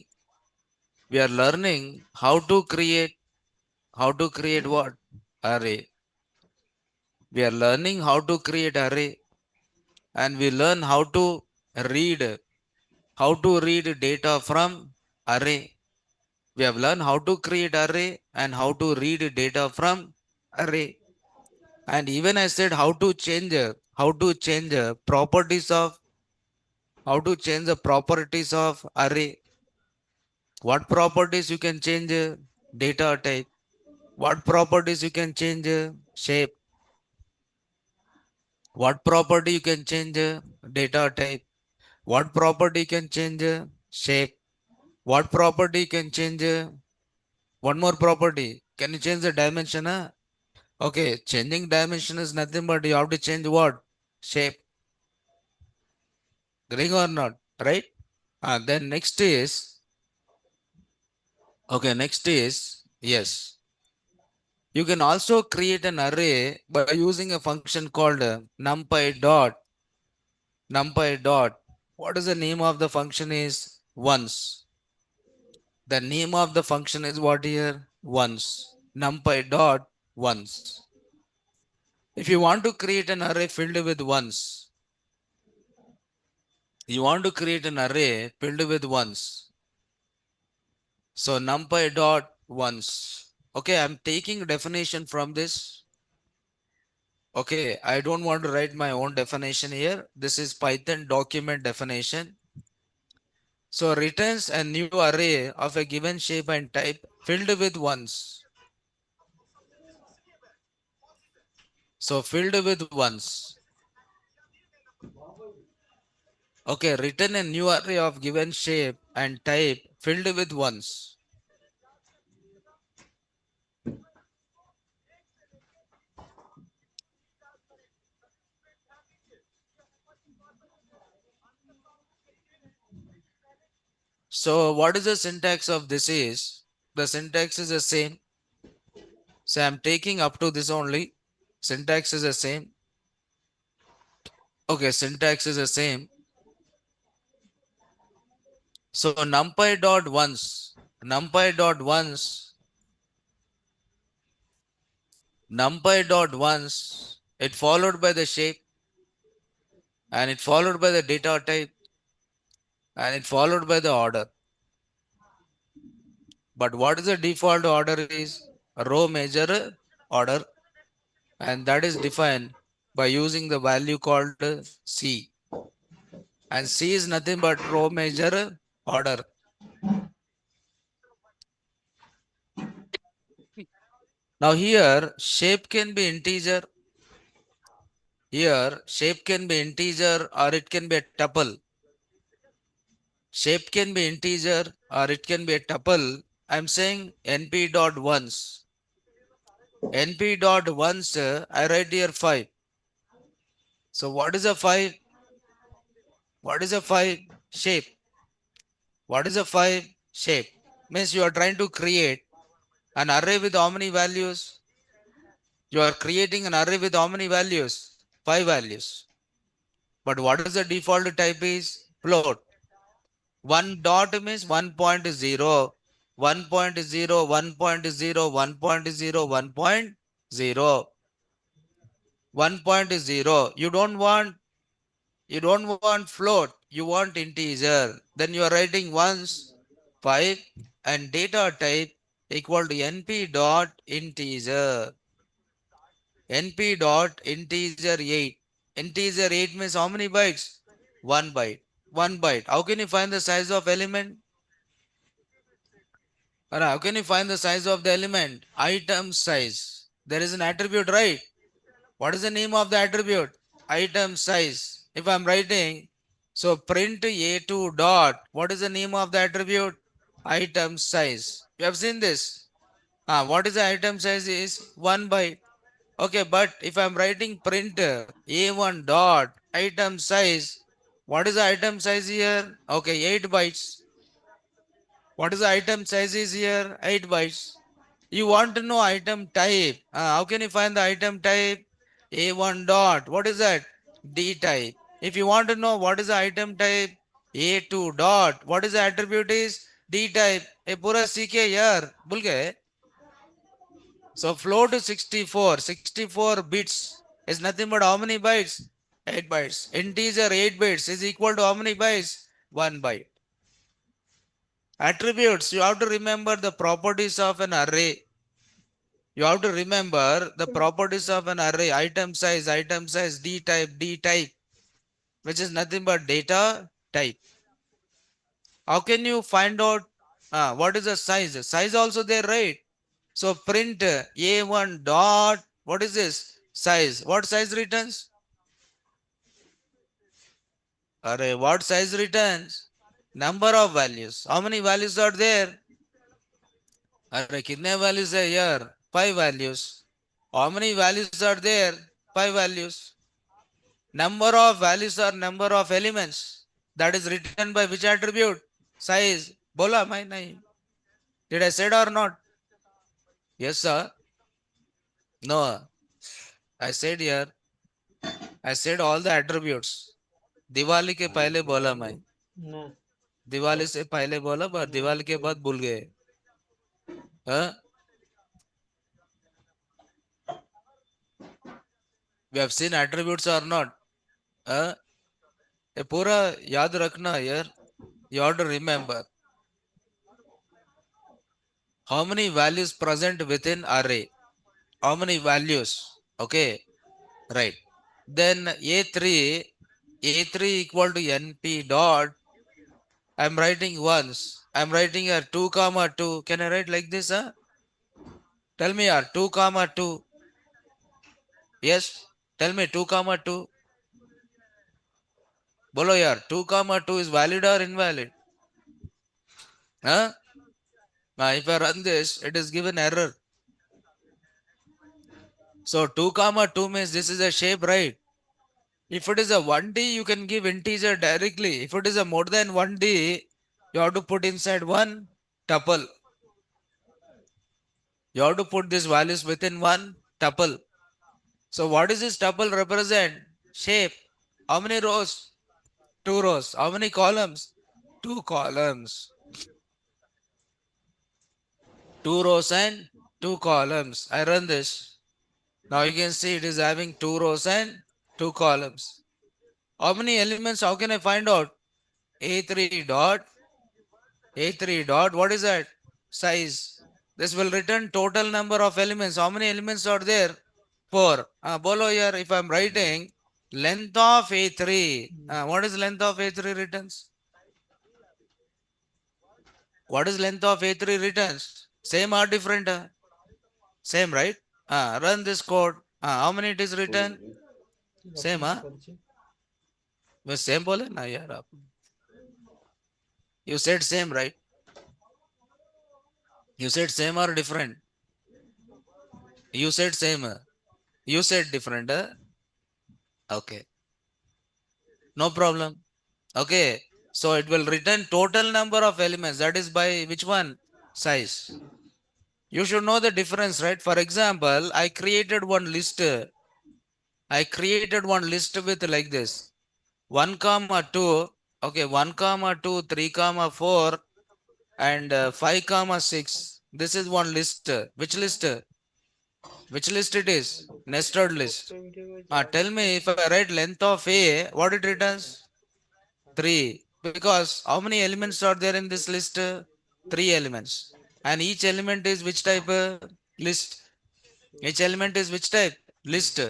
how to create what? Array. We are learning how to create array, and we learn read, how to read data from array. We have learned how to create array and how to read data from array. And even I said how to change properties of, the properties of array. What properties you can change? Data type. What properties you can change? Shape. What property you can change? Data type. What property you can change? Shape. What property you can change? One more property. Can you change the dimension? Okay, changing dimension is nothing but you have to change what? Shape. Agreeing or not? Right? Then next is, yes. You can also create an array by using a function called numpy dot What is the name of the function is once. The name of the function is what here? Once. NumPy dot once. If you want to create an array filled with ones, you want to create an array filled with ones. So NumPy dot ones. Okay, I'm taking definition from this. Okay, I don't want to write my own definition here. This is Python document definition. So returns a new array of a given shape and type filled with ones. So filled with ones. Okay, return a new array of given shape and type filled with ones. So what is the syntax of this is? The syntax is the same. So I'm taking up to this only. Syntax is the same. Okay, syntax is the same. So numpy dot once, numpy dot once, numpy dot once, it followed by the shape and it followed by the data type and it followed by the order. But what is the default order is row major order, and that is defined by using the value called C. And C is nothing but row major order. Now here shape can be integer. Here shape can be integer or it can be a tuple. Shape can be integer or it can be a tuple. I'm saying np dot once. np dot once, I write here 5. So what is a 5? What is a 5? Shape. What is a 5? Shape. Means you are trying to create an array with how many values? You are creating an array with how many values? 5 values. But what is the default type is? Float. 1 dot means 1.0, 1.0, 1.0, 1.0, 1.0, 1.0. You don't want float, you want integer. Then you are writing once 5 and data type equal to np dot integer. np dot integer 8. Integer 8 means how many bytes? 1 byte. 1 byte. How can you find the size of element? Or how can you find the size of the element? Item size. There is an attribute, right? What is the name of the attribute? Item size. If I'm writing, so print a2 dot. What is the name of the attribute? Item size. You have seen this. What is the item size is 1 byte. Okay, but if I'm writing print a1 dot item size, what is the item size here? Okay, 8 bytes. What is the item size is here? 8 bytes. You want to know item type. How can you find the item type? A1 dot. What is that? D type. If you want to know what is the item type? A2 dot. What is the attribute is? D type. A pura CK here. भूल गए? So float is 64. 64 bits is nothing but how many bytes? 8 bytes. Integer 8 bits is equal to how many bytes? 1 byte. Attributes. You have to remember the properties of an array. You have to remember the properties of an array. Item size, D type, which is nothing but data type. How can you find out what is the size? Size also there, right? So print a1 dot, what is this? Size. What size returns? Array, what size returns? Number of values. How many values are there? Array, कितने values are here? 5 values. How many values are there? 5 values. Number of values are number of elements. That is written by which attribute? Size. Bola, my name. Did I said or not? Yes, sir. No. I said here. I said all the attributes. Diwali के पहले बोला मैं, ना दिवाली से पहले बोला पर दिवाली के बाद भूल गए। हाँ, we have seen attributes or not? हाँ, ये पूरा याद रखना यार, you have to remember how many values present within array, how many values, okay, right. Then a3 equal to np dot, I'm writing once, I'm writing a 2 comma 2, can I write like this? Huh? Tell me, 2 comma 2, yes, tell me 2 comma 2, bolo yaar, 2 comma 2 is valid or invalid? Huh? Now if I run this, it is given error. So 2 comma 2 means this is a shape, right? If it is a 1D, you can give integer directly. If it is a more than 1D, you have to put inside one tuple. You have to put these values within one tuple. So what is this tuple represent? Shape. How many rows? 2 rows. How many columns? 2 columns. 2 rows and 2 columns. I run this. Now you can see it is having 2 rows and 2 columns. How many elements? How can I find out? A3 dot, A3 dot, what is that? Size. This will return total number of elements. How many elements are there? 4. Bolo here, if I'm writing length of A3, what is length of A3 returns? What is length of A3 returns? Same or different? Same, right? Run this code. How many it is written? Same, huh? Same bole na yaar aap. You said same, right? You said same or different? You said same. You said different. Okay. No problem. Okay. So it will return total number of elements. That is by which one? Size. You should know the difference, right? For example, I created one list. I created one list with like this. 1 comma 2. Okay. 1 comma 2, 3 comma 4 and 5 comma 6. This is one list. Which list? Which list it is? Nested list. Tell me if I write length of A, what it returns? 3. Because how many elements are there in this list? 3 elements. And each element is which type? List. Each element is which type? List.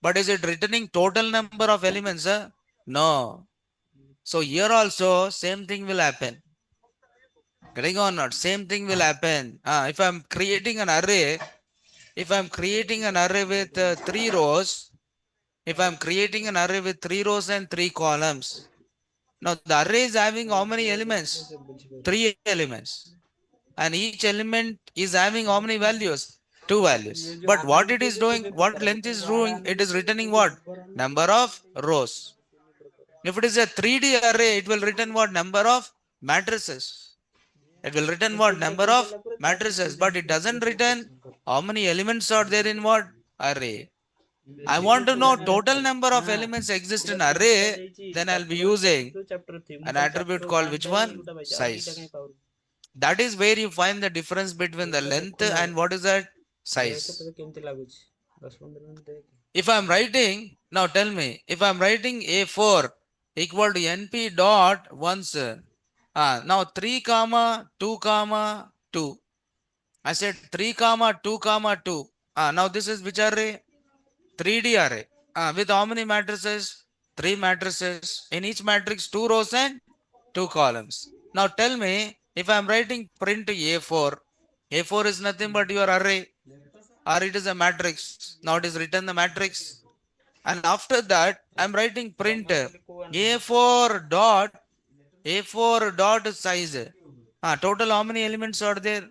But is it returning total number of elements? No. So here also same thing will happen. Getting or not? Same thing will happen. If I'm creating an array, if I'm creating an array with 3 rows, if I'm creating an array with 3 rows and 3 columns, now the array is having how many elements? 3 elements. And each element is having how many values? 2 values. But what it is doing, what length is doing, it is returning what? Number of rows. If it is a 3D array, it will return what? Number of matrices. It will return what? Number of matrices. But it doesn't return how many elements are there in what? Array. I want to know total number of elements exist in array, then I'll be using an attribute called which one? Size. That is where you find the difference between the length and what is that? Size. If I'm writing, now tell me, if I'm writing A4 equal to NP dot once, now 3 comma 2 comma 2. I said 3 comma 2 comma 2. Now this is which array? 3D array. With how many matrices? 3 matrices. In each matrix, 2 rows and 2 columns. Now tell me, if I am writing print A4, A4 is nothing but your array, or it is a matrix. Now it is written the matrix. And after that, I am writing print A4 dot, A4 dot size. Total how many elements are there?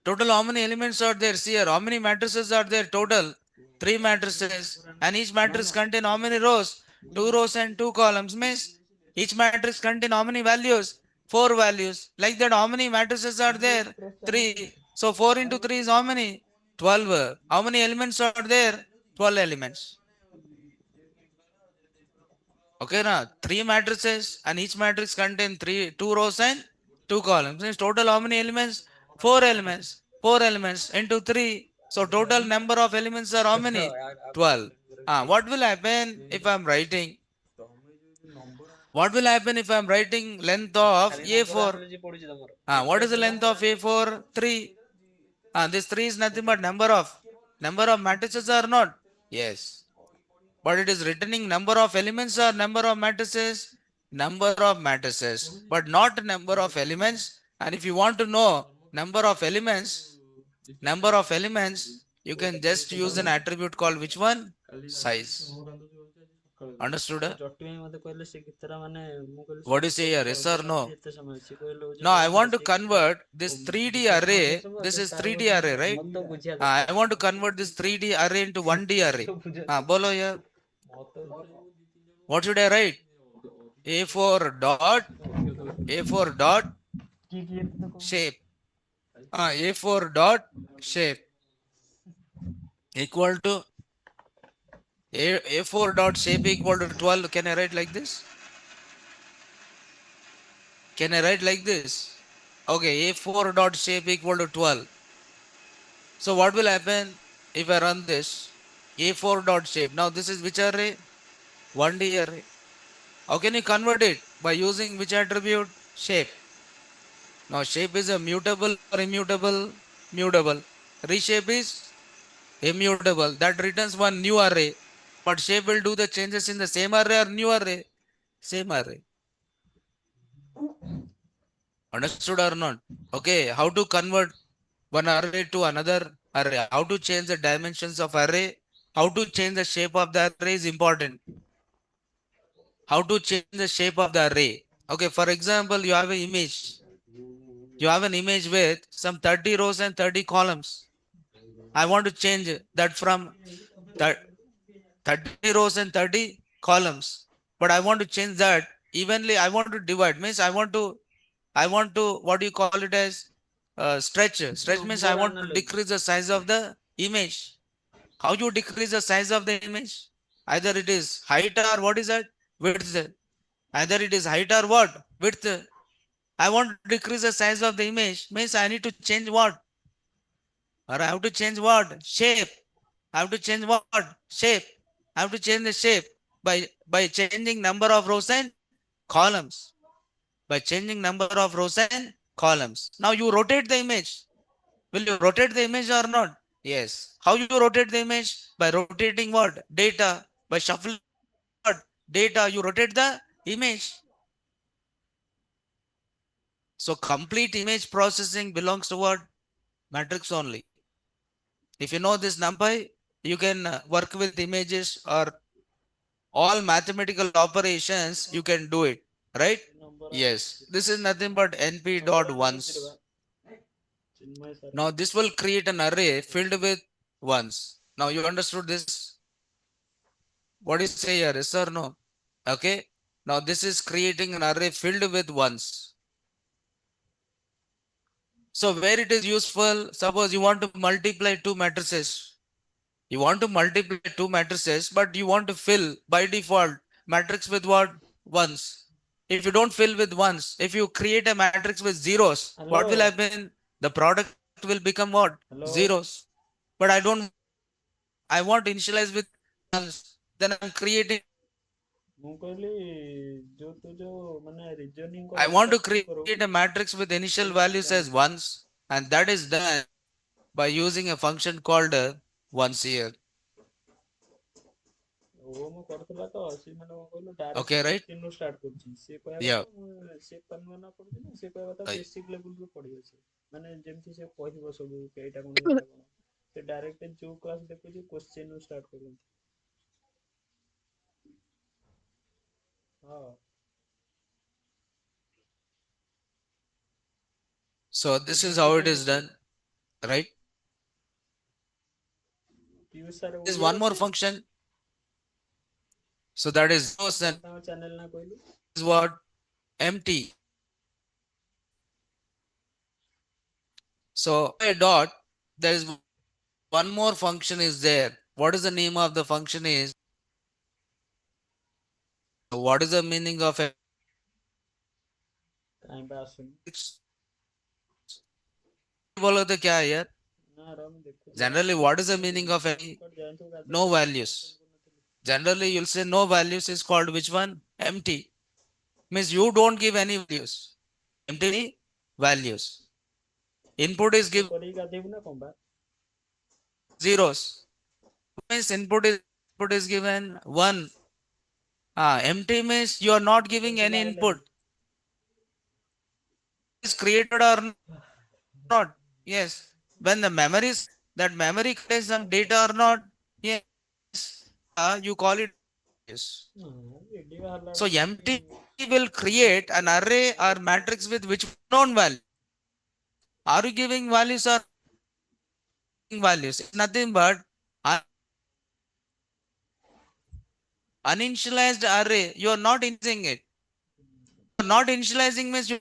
Total how many elements are there? See here, how many matrices are there total? 3 matrices. And each matrix contain how many rows? 2 rows and 2 columns. Means each matrix contain how many values? 4 values. Like that, how many matrices are there? 3. So 4 into 3 is how many? 12. How many elements are there? 12 elements. Okay, now three matrices and each matrix contain two rows and two columns. Means total how many elements? Four elements. Four elements into three. So total number of elements are how many? 12. What will happen if I'm writing? What will happen if I'm writing length of A4? What is the length of A4? 3. This 3 is nothing but number of matrices or not? Yes. But it is returning number of elements or number of matrices? Number of matrices, but not number of elements. And if you want to know number of elements, you can just use an attribute called which one? Size. Understood? ଜଟି ଭାଇ ମତେ କହିଲେ ସେ ଗୀତଟା ମାନେ ମୁଁ କହିଲି What do you say here? Yes or no? ଏତେ ସମୟ ସେ କହିଲେ ହଉଛି Now I କହିଲେ want to ସେ convert this 3D array. This is 3D array, right? ମତେ ବୁଝିବା I want to convert this 3D array into 1D array. Bolo here. What should I write? A4 dot shape. A4 dot shape equal to A4 dot shape equal to 12. Can I write like this? Can I write like this? Okay, A4 dot shape equal to 12. So what will happen if I run this? A4 dot shape. Now this is which array? 1D array. How can you convert it? By using which attribute? Shape. Now shape is a mutable or immutable? Mutable. Reshape is immutable. That returns one new array. But shape will do the changes in the same array or new array? Same array. Understood or not? Okay, how to convert one array to another array? How to change the dimensions of array? How to change the shape of the array is important. How to change the shape of the array? Okay, for example, you have an image. You have an image with some 30 rows and 30 columns. I want to change that from 30 rows and 30 columns. But I want to change that evenly. I want to divide. Means I want to, what do you call it as? Stretch. Stretch means I want to decrease the size of the image. How you decrease the size of the image? Either it is height or what is that? Width. Either it is height or what? Width. I want to decrease the size of the image. Means I need to change what? Or I have to change what? Shape. I have to change what? Shape. I have to change the shape by changing number of rows and columns. By changing number of rows and columns. Now you rotate the image. Will you rotate the image or not? Yes. How you rotate the image? By rotating what? Data. By shuffling what? Data. You rotate the image. So complete image processing belongs to what? Matrix only. If you know this NumPy, you can work with images or all mathematical operations, you can do it, right? Yes. This is nothing but np dot ones. Now this will create an array filled with ones. Now you understood this? What do you say here? Yes or no? Okay. Now this is creating an array filled with ones. So where it is useful, suppose you want to multiply two matrices. You want to multiply two matrices, but you want to fill by default matrix with what? Ones. If you don't fill with ones, if you create a matrix with zeros, what will happen? The product will become what? Zeros. But I want to initialize with ones. Then I'm creating. I want to create a matrix with initial values as ones, and that is done by using a function called ones here. Okay, right? Yeah. So this is how it is done, right? There's one more function. So that is is what? Empty. So a dot, there is one more function is there. What is the name of the function is? what is the meaning of a काहीं पे आसुनी बोलो तो क्या है यार? ना रहा मैं देखो Generally, what is the meaning of any? No values. Generally, you'll say no values is called which one? Empty. Means you don't give any values. Empty values. Input is given करी गाधेबु ना कौन बा zeros. Means input is given one. Empty means you are not giving any input. Is created or not? Yes. When the memories, that memory contains some data or not? Yes. You call it. Yes. Video हल्ला So empty will create an array or matrix with which known value. Are you giving values or giving values? It's nothing but uninitialized array. You are not initializing it. Not initializing means you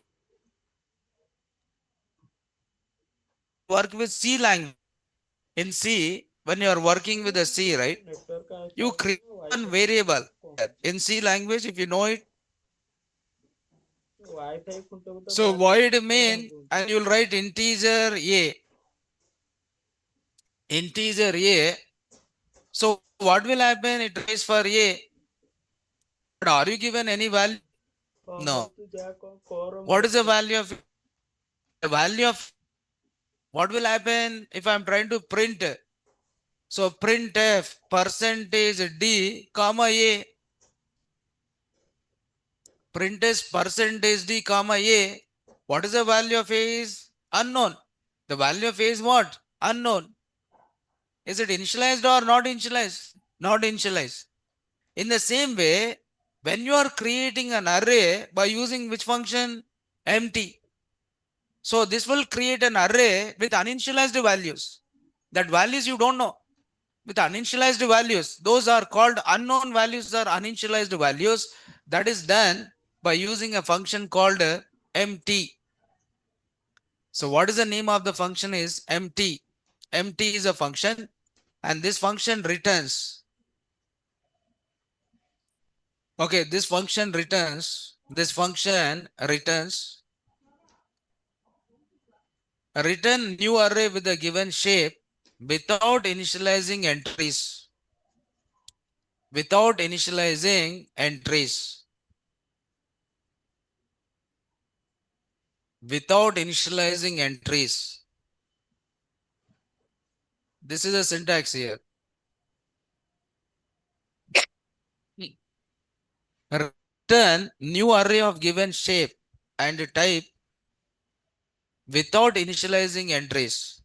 work with C language. In C, when you are working with a C, right? Network का You create one variable. In C language, if you know it. WiFi खुंटो तो So void main, and you'll write integer A. Integer A. So what will happen? It tries for A. But are you given any value? No. What is the value of the value of what will happen if I'm trying to print? So printf percentage D comma A. Printf percentage D comma A. What is the value of A is unknown. The value of A is what? Unknown. Is it initialized or not initialized? Not initialized. In the same way, when you are creating an array by using which function? Empty. So this will create an array with uninitialized values. That values you don't know. With uninitialized values, those are called unknown values or uninitialized values. That is done by using a function called empty. So what is the name of the function is empty. Empty is a function and this function returns. Okay, this function returns return new array with a given shape without initializing entries. Without initializing entries. Without initializing entries. This is a syntax here. Return new array of given shape and type without initializing entries.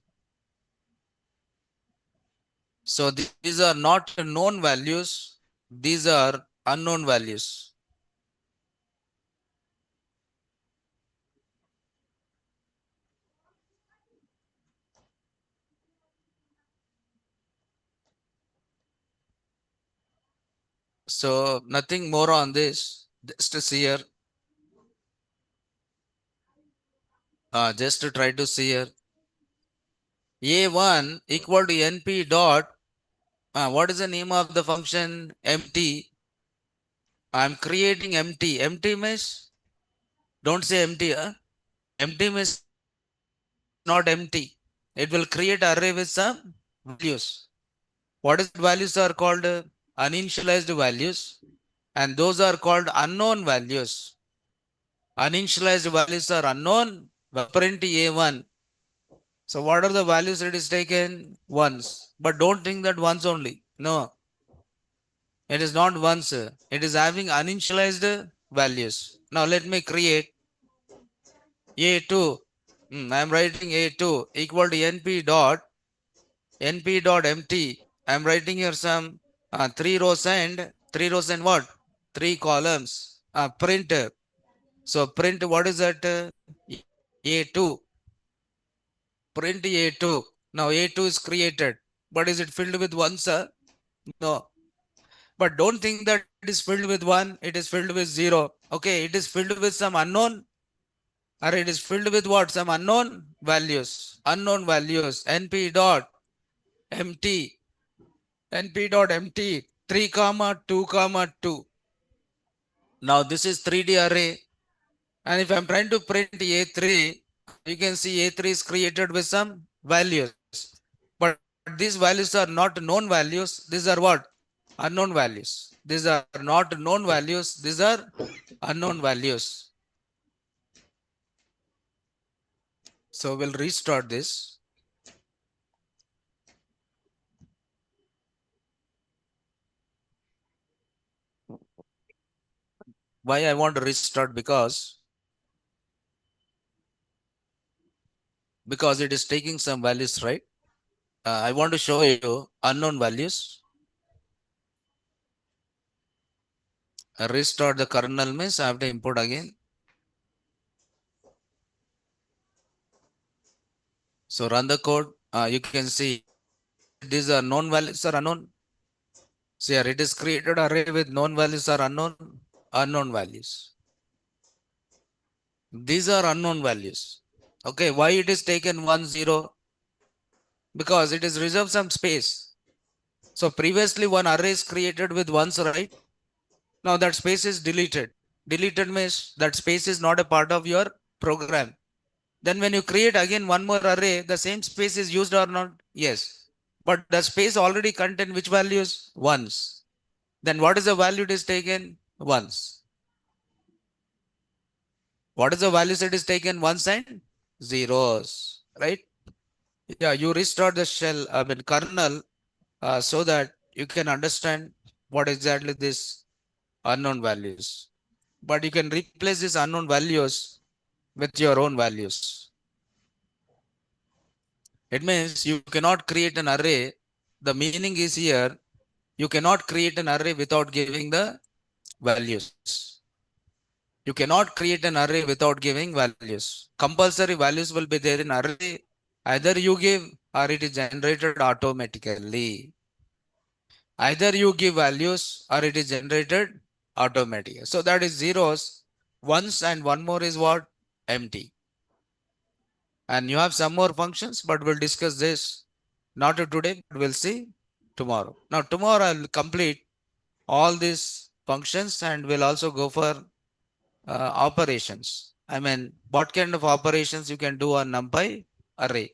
So these are not known values. These are unknown values. So nothing more on this. Just to see here. Just to try to see here. A1 equal to NP dot. What is the name of the function? Empty. I'm creating empty. Empty means don't say empty. Empty means not empty. It will create array with some values. What is values are called? Uninitialized values. And those are called unknown values. Uninitialized values are unknown. Print A1. So what are the values it is taken? Ones. But don't think that once only. No. It is not once. It is having uninitialized values. Now let me create A2. I am writing A2 equal to NP dot empty. I am writing here some 3 rows and what? 3 columns. Print. So print what is that? A2. Print A2. Now A2 is created. But is it filled with ones? No. But don't think that it is filled with 1. It is filled with 0. Okay. It is filled with some unknown. Or it is filled with what? Some unknown values. Unknown values. NP dot empty. NP dot empty 3 comma 2 comma 2. Now this is 3D array. And if I'm trying to print A3, you can see A3 is created with some values. But these values are not known values. These are what? Unknown values. These are not known values. These are unknown values. So we'll restart this. Why I want to restart? Because it is taking some values, right? I want to show you unknown values. Restart the kernel means I have to import again. So run the code. You can see these are known values are unknown. So here it is created array with known values are unknown values. These are unknown values. Okay, why it is taken 1, 0? Because it is reserved some space. So previously one array is created with ones, right? Now that space is deleted. Deleted means that space is not a part of your program. Then when you create again one more array, the same space is used or not? Yes. But the space already contain which values? Ones. Then what is the value it is taken? Ones. What is the values it is taken? Ones and zeros, right? Yeah, you restart the shell, kernel, so that you can understand what exactly this unknown values. But you can replace these unknown values with your own values. It means you cannot create an array. The meaning is here, you cannot create an array without giving the values. You cannot create an array without giving values. Compulsory values will be there in array. Either you give or it is generated automatically. Either you give values or it is generated automatically. So that is zeros, ones, and one more is what? Empty. And you have some more functions, but we'll discuss this not today, but we'll see tomorrow. Now tomorrow I'll complete all these functions and we'll also go for operations. I mean, what kind of operations you can do on NumPy array.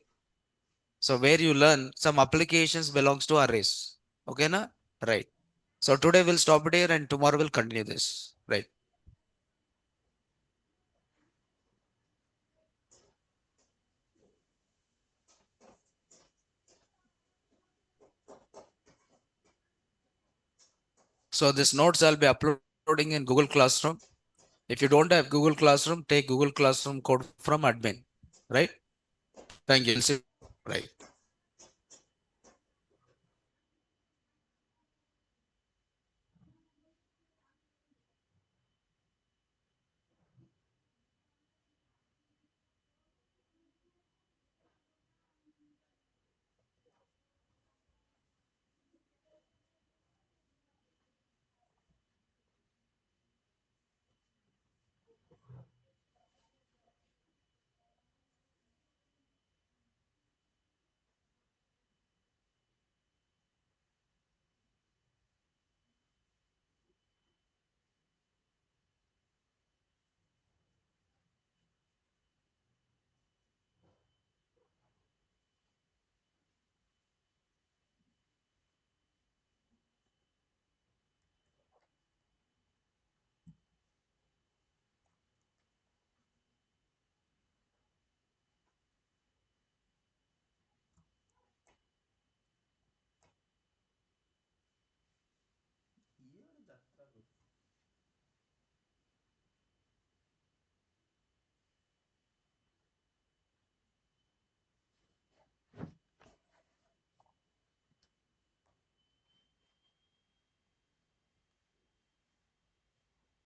So where you learn some applications belongs to arrays. Okay, na? Right. So today we'll stop it here and tomorrow we'll continue this. Right. So this notes I'll be uploading in Google Classroom. If you don't have Google Classroom, take Google Classroom code from admin. Right. Thank you. Right.